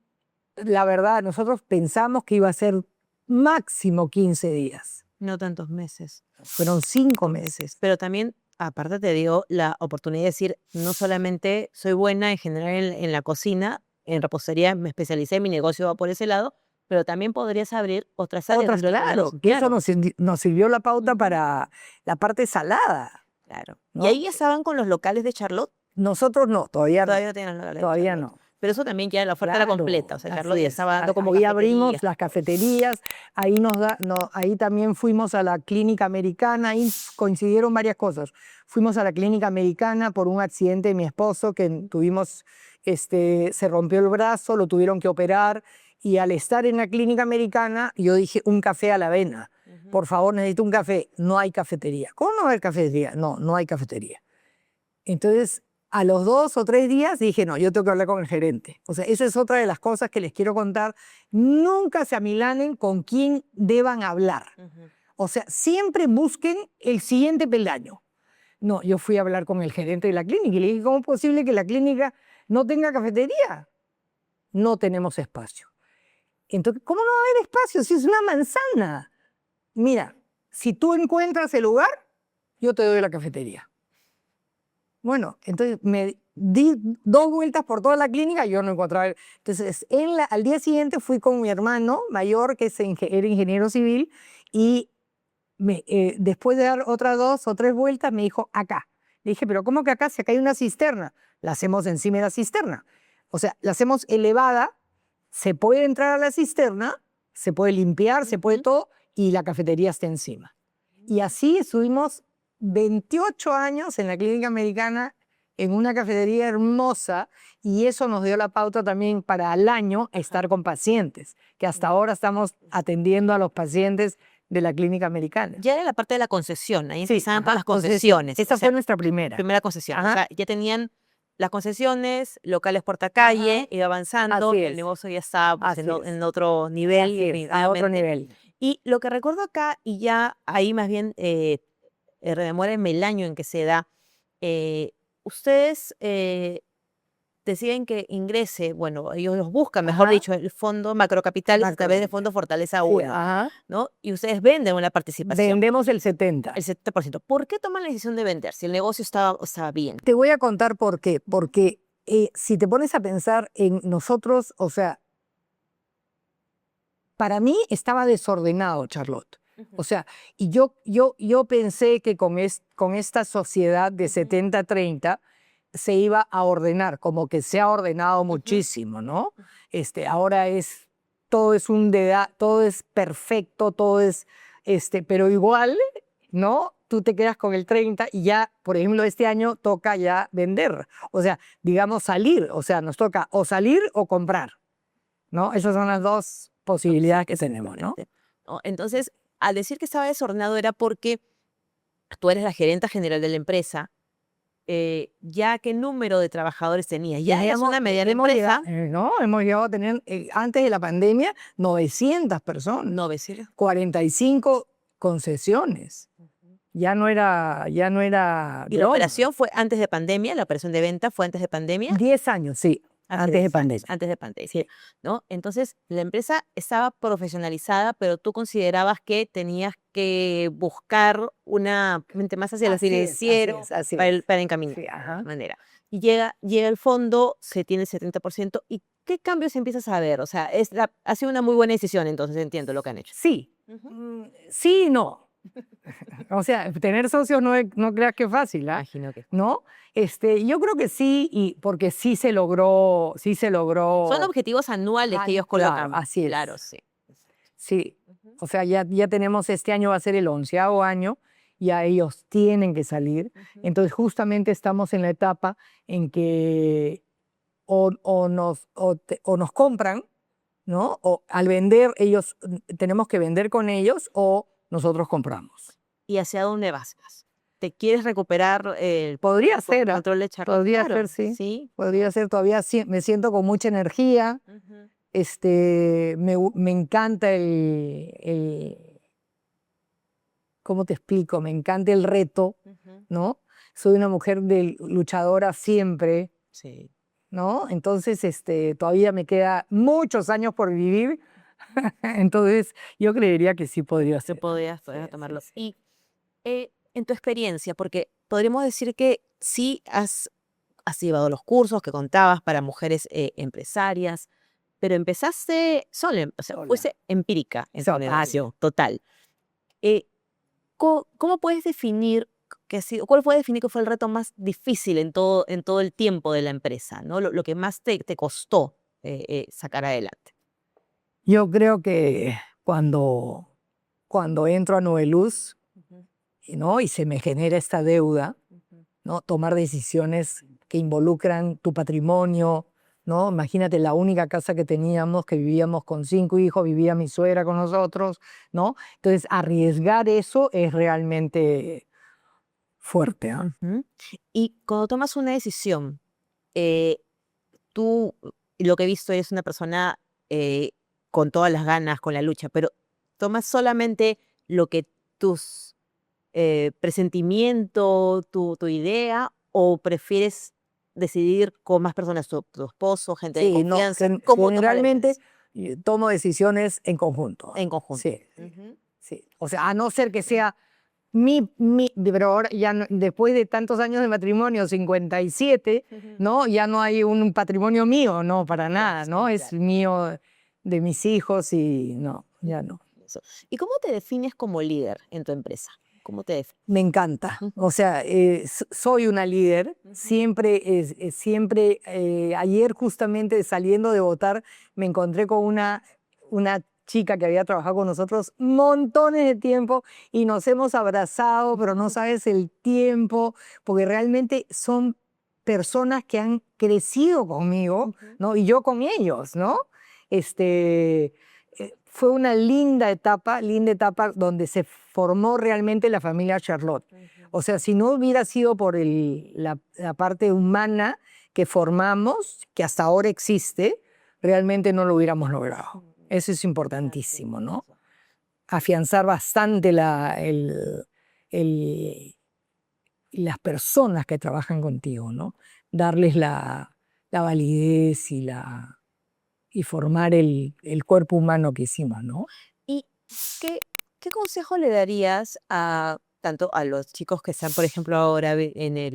Speaker 1: la verdad, nosotros pensamos que iba a ser máximo 15 días.
Speaker 2: No tantos meses.
Speaker 1: Fueron 5 meses.
Speaker 2: Pero también, aparte te dio la oportunidad de decir, no solamente soy buena en general en la cocina, en repostería me especialicé, mi negocio va por ese lado, pero también podrías abrir otras áreas.
Speaker 1: Claro, que eso nos sirvió la pauta para la parte salada.
Speaker 2: Claro.
Speaker 1: ¿No?
Speaker 2: ¿Y ahí ya estaban con los locales de Charlotte?
Speaker 1: Nosotros no, todavía no.
Speaker 2: No tienen los locales
Speaker 1: Todavía no.
Speaker 2: Pero eso también ya la oferta era completa. O sea, Charlotte ya estaba dando como
Speaker 1: ahí abrimos las cafeterías, ahí ahí también fuimos a la Clínica Americana, ahí coincidieron varias cosas. Fuimos a la Clínica Americana por un accidente de mi esposo que tuvimos, se rompió el brazo, lo tuvieron que operar, y al estar en la Clínica Americana yo dije un café a la avena. Por favor, necesito un café. No hay cafetería. ¿Cómo no hay cafetería? No, no hay cafetería. Entonces, a los 2 o 3 días dije, no, yo tengo que hablar con el gerente. O sea, esa es otra de las cosas que les quiero contar. Nunca se amilanen con quién deban hablar. O sea, siempre busquen el siguiente peldaño. No, yo fui a hablar con el gerente de la clínica y le dije, ¿cómo es posible que la clínica no tenga cafetería? No tenemos espacio. Entonces, ¿cómo no va a haber espacio si es una manzana? Mira, si tú encuentras el lugar, yo te doy la cafetería. Bueno, entonces me di 2 vueltas por toda la clínica y yo no encontraba. Entonces, al día siguiente fui con mi hermano mayor, que era ingeniero civil, y después de dar otras 2 o 3 vueltas, me dijo, acá. Le dije, pero ¿cómo que acá? Si acá hay una cisterna. La hacemos encima de la cisterna. O sea, la hacemos elevada, se puede entrar a la cisterna, se puede limpiar, se puede todo, y la cafetería está encima. Y así estuvimos 28 años en la Clínica Americana, en una cafetería hermosa, y eso nos dio la pauta también para al año estar con pacientes, que hasta ahora estamos atendiendo a los pacientes de la Clínica Americana.
Speaker 2: Ya era la parte de la concesión, ahí
Speaker 1: Sí,
Speaker 2: empezaban las concesiones.
Speaker 1: Esa fue nuestra primera.
Speaker 2: Primera concesión.
Speaker 1: Ajá.
Speaker 2: O sea, ya tenían las concesiones, locales portacalle, iba avanzando,
Speaker 1: Así
Speaker 2: el
Speaker 1: es.
Speaker 2: negocio ya estaba pues,
Speaker 1: Así
Speaker 2: en otro nivel.
Speaker 1: Así es, a otro nivel.
Speaker 2: Y lo que recuerdo acá, y ya ahí más bien rememórenme el año en que se da, ustedes deciden que ingrese, bueno, ellos los buscan, mejor dicho, el Fondo Macrocapital a través del Fondo Fortaleza UNA, ¿no? Y ustedes venden una participación.
Speaker 1: Vendemos el 70%.
Speaker 2: El 70%. ¿Por qué toman la decisión de vender si el negocio estaba bien?
Speaker 1: Te voy a contar por qué. Porque si te pones a pensar en nosotros, o sea, para mí estaba desordenado, Charlotte. O sea, y yo pensé que con esta sociedad de 70-30 se iba a ordenar, como que se ha ordenado muchísimo, ¿no? Ahora todo es perfecto, todo es, pero igual, ¿no? Tú te quedas con el 30 y ya, por ejemplo, este año toca ya vender. O sea, digamos salir, o sea, nos toca o salir o comprar, ¿no? Esas son las 2 posibilidades que tenemos, ¿no?
Speaker 2: Entonces, al decir que estaba desordenado era porque tú eres la gerenta general de la empresa, ya qué número de trabajadores tenías. Ya es una mediana empresa.
Speaker 1: Hemos llegado a tener, antes de la pandemia, 900 personas.
Speaker 2: 900.
Speaker 1: 45 concesiones. Ya no era
Speaker 2: ¿Y la operación fue antes de pandemia? ¿La operación de venta fue antes de pandemia?
Speaker 1: 10 años, sí. Antes de pandemia.
Speaker 2: Antes de pandemia, sí, ¿no? Entonces, la empresa estaba profesionalizada, pero tú considerabas que tenías que buscar una mente más hacia el financiero
Speaker 1: así
Speaker 2: para
Speaker 1: es.
Speaker 2: encaminar
Speaker 1: Sí,
Speaker 2: de
Speaker 1: ajá.
Speaker 2: manera. Y llega el fondo, se tiene el 70%, ¿y qué cambios empiezas a ver? O sea, ha sido una muy buena decisión, entonces entiendo lo que han hecho.
Speaker 1: Sí, sí y no. O sea, tener socios no creas que es fácil, ¿ah?
Speaker 2: Imagino que
Speaker 1: ¿No? Yo creo que sí, y porque sí se
Speaker 2: son
Speaker 1: logró.
Speaker 2: objetivos anuales que ellos
Speaker 1: Claro,
Speaker 2: colocan.
Speaker 1: así es.
Speaker 2: Claro, sí.
Speaker 1: Sí.
Speaker 2: Ujú,
Speaker 1: O sea, ya tenemos, este año va a ser el 11º año, ya ellos tienen que salir.
Speaker 2: ujú.
Speaker 1: Entonces, justamente estamos en la etapa en que o nos compran, ¿no? O al vender, tenemos que vender con ellos o nosotros compramos.
Speaker 2: ¿Y hacia dónde vas? ¿Te quieres recuperar el
Speaker 1: Podría ser, ¿ah?
Speaker 2: control de Charlotte?
Speaker 1: Podría
Speaker 2: Claro,
Speaker 1: ser, sí.
Speaker 2: sí.
Speaker 1: Podría ser, todavía me siento con mucha energía.
Speaker 2: Ujú,
Speaker 1: Me encanta ¿cómo te explico? Me encanta el reto,
Speaker 2: ujú.
Speaker 1: ¿no? Soy una mujer luchadora siempre,
Speaker 2: Sí.
Speaker 1: ¿no? Entonces, todavía me queda muchos años por vivir. Entonces, yo creería que sí podría
Speaker 2: Que
Speaker 1: ser.
Speaker 2: podías
Speaker 1: Sí, sí,
Speaker 2: tomarlo.
Speaker 1: sí.
Speaker 2: Y en tu experiencia, porque podríamos decir que sí has llevado los cursos que contabas para mujeres empresarias, pero empezaste sola, o sea,
Speaker 1: Sola.
Speaker 2: fuese empírica en tu
Speaker 1: Total.
Speaker 2: negocio, total. Eh, ¿Cómo puedes definir cuál fue definir que fue el reto más difícil en todo el tiempo de la empresa, ¿no? Lo que más te costó sacar adelante.
Speaker 1: Yo creo que cuando entro a Noveluz,
Speaker 2: Ujú,
Speaker 1: ¿no? Y se me genera esta deuda,
Speaker 2: ujú.
Speaker 1: ¿no? Tomar decisiones que involucran tu patrimonio, ¿no? Imagínate la única casa que teníamos, que vivíamos con 5 hijos, vivía mi suegra con nosotros, ¿no? Entonces, arriesgar eso es realmente fuerte, ¿ah?
Speaker 2: Ujú. Y cuando tomas una decisión, eh, tú, lo que he visto, eres una persona eh, con todas las ganas, con la lucha, pero ¿tomas solamente lo que tus presentimiento, tu idea, o prefieres decidir con más personas, tu esposo, gente de
Speaker 1: Sí, no,
Speaker 2: confianza? ¿Cómo tomas la
Speaker 1: generalmente
Speaker 2: decisión?
Speaker 1: tomo decisiones en conjunto.
Speaker 2: En conjunto.
Speaker 1: Sí, sí,
Speaker 2: Ujú,
Speaker 1: sí. O sea, a no ser que sea pero ahora ya después de tantos años de matrimonio, 57,
Speaker 2: ujú.
Speaker 1: ¿no? Ya no hay un patrimonio mío, no, para
Speaker 2: Ya,
Speaker 1: nada, ¿no?
Speaker 2: sí,
Speaker 1: Es
Speaker 2: claro.
Speaker 1: mío, de mis hijos y no, ya no.
Speaker 2: Eso. ¿Y cómo te defines como líder en tu empresa? ¿Cómo te defines?
Speaker 1: Me encanta.
Speaker 2: Ujú,
Speaker 1: O sea, soy una líder.
Speaker 2: ujú,
Speaker 1: Siempre, ayer justamente saliendo de votar, me encontré con una chica que había trabajado con nosotros montones de tiempo y nos hemos abrazado, pero no sabes el tiempo, porque realmente son personas que han crecido conmigo,
Speaker 2: ujú,
Speaker 1: ¿no? Y yo con ellos, ¿no? Fue una linda etapa donde se formó realmente la familia Charlotte.
Speaker 2: ujú.
Speaker 1: O sea, si no hubiera sido por la parte humana que formamos, que hasta ahora existe, realmente no lo hubiéramos logrado. Eso es
Speaker 2: Así
Speaker 1: importantísimo, ¿no?
Speaker 2: es.
Speaker 1: Afianzar bastante el- las personas que trabajan contigo, ¿no? Darles la validez y formar el cuerpo humano que hicimos, ¿no?
Speaker 2: ¿Y qué consejo le darías a tanto a los chicos que están, por ejemplo, ahora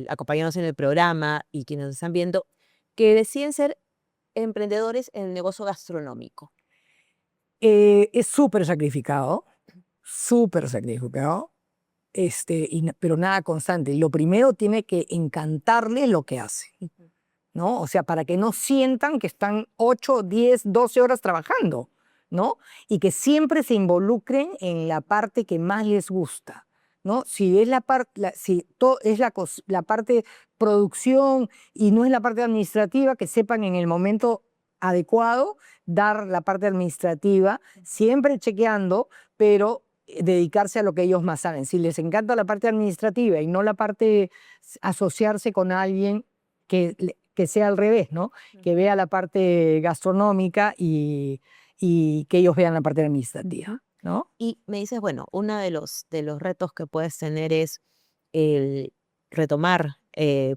Speaker 2: acompañándonos en el programa y quienes nos están viendo, que deciden ser emprendedores en el negocio gastronómico?
Speaker 1: Es súper sacrificado, pero nada constante. Lo primero tiene que encantarle lo que hace,
Speaker 2: Ujú,
Speaker 1: ¿no? O sea, para que no sientan que están 8, 10, 12 horas trabajando, ¿no? Y que siempre se involucren en la parte que más les gusta, ¿no? Si es la parte producción y no es la parte administrativa, que sepan en el momento adecuado dar la parte administrativa, siempre chequeando, pero dedicarse a lo que ellos más saben. Si les encanta la parte administrativa y no la parte asociarse con alguien que sea al revés, ¿no? Que
Speaker 2: ujú,
Speaker 1: vea la parte gastronómica y que ellos vean la parte
Speaker 2: ujú.
Speaker 1: administrativa, ¿no?
Speaker 2: Y me dices, bueno, uno de los retos que puedes tener es el retomar,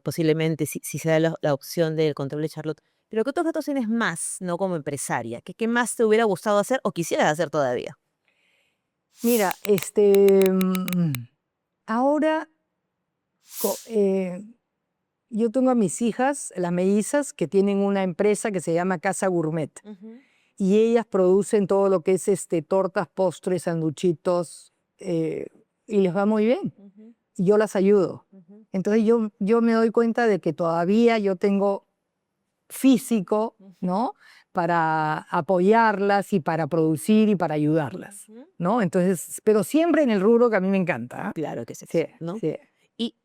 Speaker 2: posiblemente, si se da la opción del control de Charlotte, Pero ¿qué otros retos tienes más, no como empresaria? ¿Qué más te hubiera gustado hacer o quisieras hacer todavía?
Speaker 1: Mira, ahora yo tengo a mis hijas, las mellizas, que tienen una empresa que se llama Casa Gourmet. Y ellas producen todo lo que es tortas, postres, sanduchitos, y les va muy bien. Y yo las ayudo. Entonces yo me doy cuenta de que todavía yo tengo físico, ¿no? Para apoyarlas y para producir y para ayudarlas, ¿no? Entonces, pero siempre en el rubro que a mí me encanta. ¿Ah?
Speaker 2: Claro que sí,
Speaker 1: Sí,
Speaker 2: ¿no?
Speaker 1: sí.
Speaker 2: Y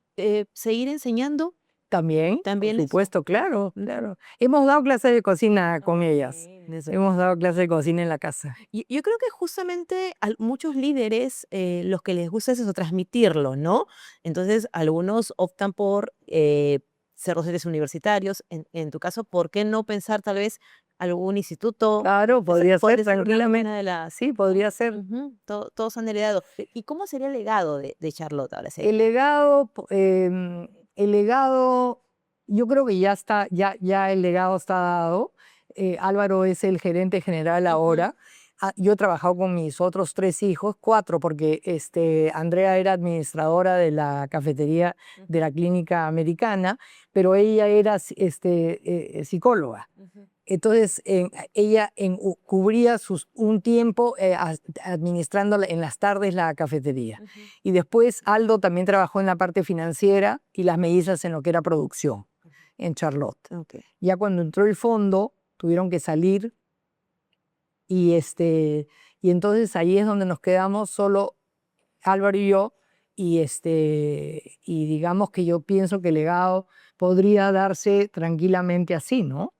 Speaker 2: seguir enseñando.
Speaker 1: También,
Speaker 2: También
Speaker 1: por
Speaker 2: eso.
Speaker 1: supuesto, claro, claro. Hemos dado clases de cocina con ellas.
Speaker 2: Eso.
Speaker 1: Hemos dado clases de cocina en la casa.
Speaker 2: Yo creo que justamente a muchos líderes los que les gusta es eso, transmitirlo, ¿no? Entonces, algunos optan por ser docentes universitarios. En tu caso, ¿por qué no pensar tal vez algún instituto?
Speaker 1: Claro, podría ser
Speaker 2: una
Speaker 1: tranquilamente.
Speaker 2: de las...
Speaker 1: Sí, podría ser.
Speaker 2: Todos han heredado. ¿Y cómo sería el legado de Charlotte ahora?
Speaker 1: El legado, el legado, yo creo que ya está, ya el legado está dado. Álvaro es el gerente general ahora. Yo he trabajado con mis otros 3 hijos, 4, porque Andrea era administradora de la cafetería de la clínica americana, pero ella era psicóloga. Entonces, ella cubría un tiempo administrando en las tardes la cafetería. Y después Aldo también trabajó en la parte financiera y las mellizas en lo que era producción en Charlotte. Ya cuando entró el fondo, tuvieron que salir y entonces ahí es donde nos quedamos solo Álvaro y yo y digamos que yo pienso que el legado podría darse tranquilamente así, ¿no?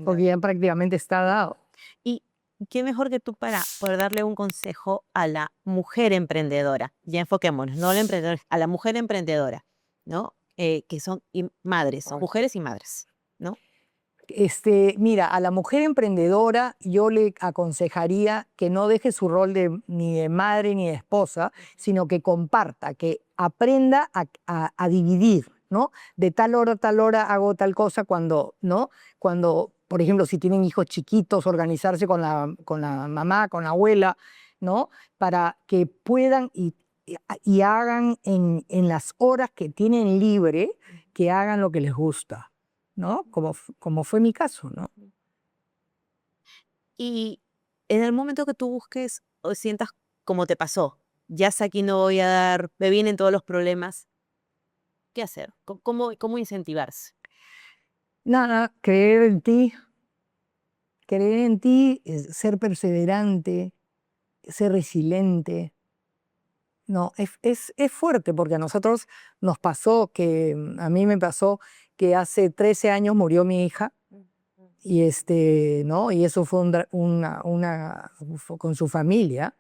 Speaker 1: Porque ya prácticamente está dado.
Speaker 2: ¿Y qué mejor que tú para poder darle un consejo a la mujer emprendedora? Ya enfoquémonos, no a la emprendedora, a la mujer emprendedora, ¿no? Que son madres, son mujeres y madres, ¿no?
Speaker 1: Mira, a la mujer emprendedora yo le aconsejaría que no deje su rol ni de madre ni de esposa, sino que comparta, que aprenda a dividir, ¿no? De tal hora a tal hora hago tal cosa cuando, ¿no? Cuando, por ejemplo, si tienen hijos chiquitos, organizarse con la mamá, con la abuela, ¿no? Para que puedan y hagan en las horas que tienen libre, que hagan lo que les gusta. ¿No? Como fue mi caso, ¿no?
Speaker 2: Y en el momento que tú busques o sientas como te pasó, ya sé aquí no voy a dar, me vienen todos los problemas, ¿qué hacer? ¿Cómo incentivarse?
Speaker 1: Nada, creer en ti, ser perseverante, ser resiliente. No, es fuerte porque a nosotros nos pasó a mí me pasó que hace 13 años murió mi hija y ¿no? Y eso fue fue con su familia.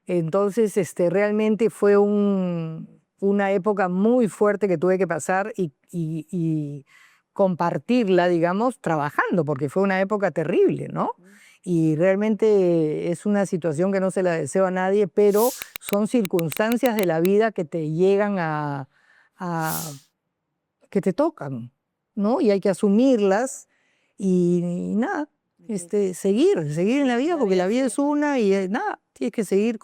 Speaker 1: Entonces, realmente fue una época muy fuerte que tuve que pasar y compartirla, digamos, trabajando, porque fue una época terrible, ¿no? Y realmente es una situación que no se la deseo a nadie, pero son circunstancias de la vida que te llegan que te tocan, ¿no? Y hay que asumirlas y nada, seguir en la vida, porque la vida es una y nada, tienes que seguir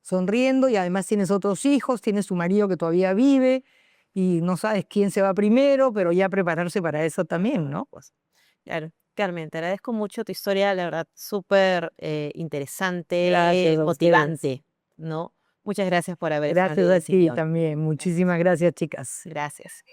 Speaker 1: sonriendo y además tienes otros hijos, tienes tu marido que todavía vive y no sabes quién se va primero, pero ya prepararse para eso también, ¿no?
Speaker 2: Pues, claro. Carmen, te agradezco mucho tu historia, la verdad, súper interesante,
Speaker 1: Gracias a
Speaker 2: motivante, ¿no? Muchas gracias por haber
Speaker 1: Gracias
Speaker 2: estado
Speaker 1: a ti también. Muchísimas gracias, chicas.
Speaker 2: Gracias.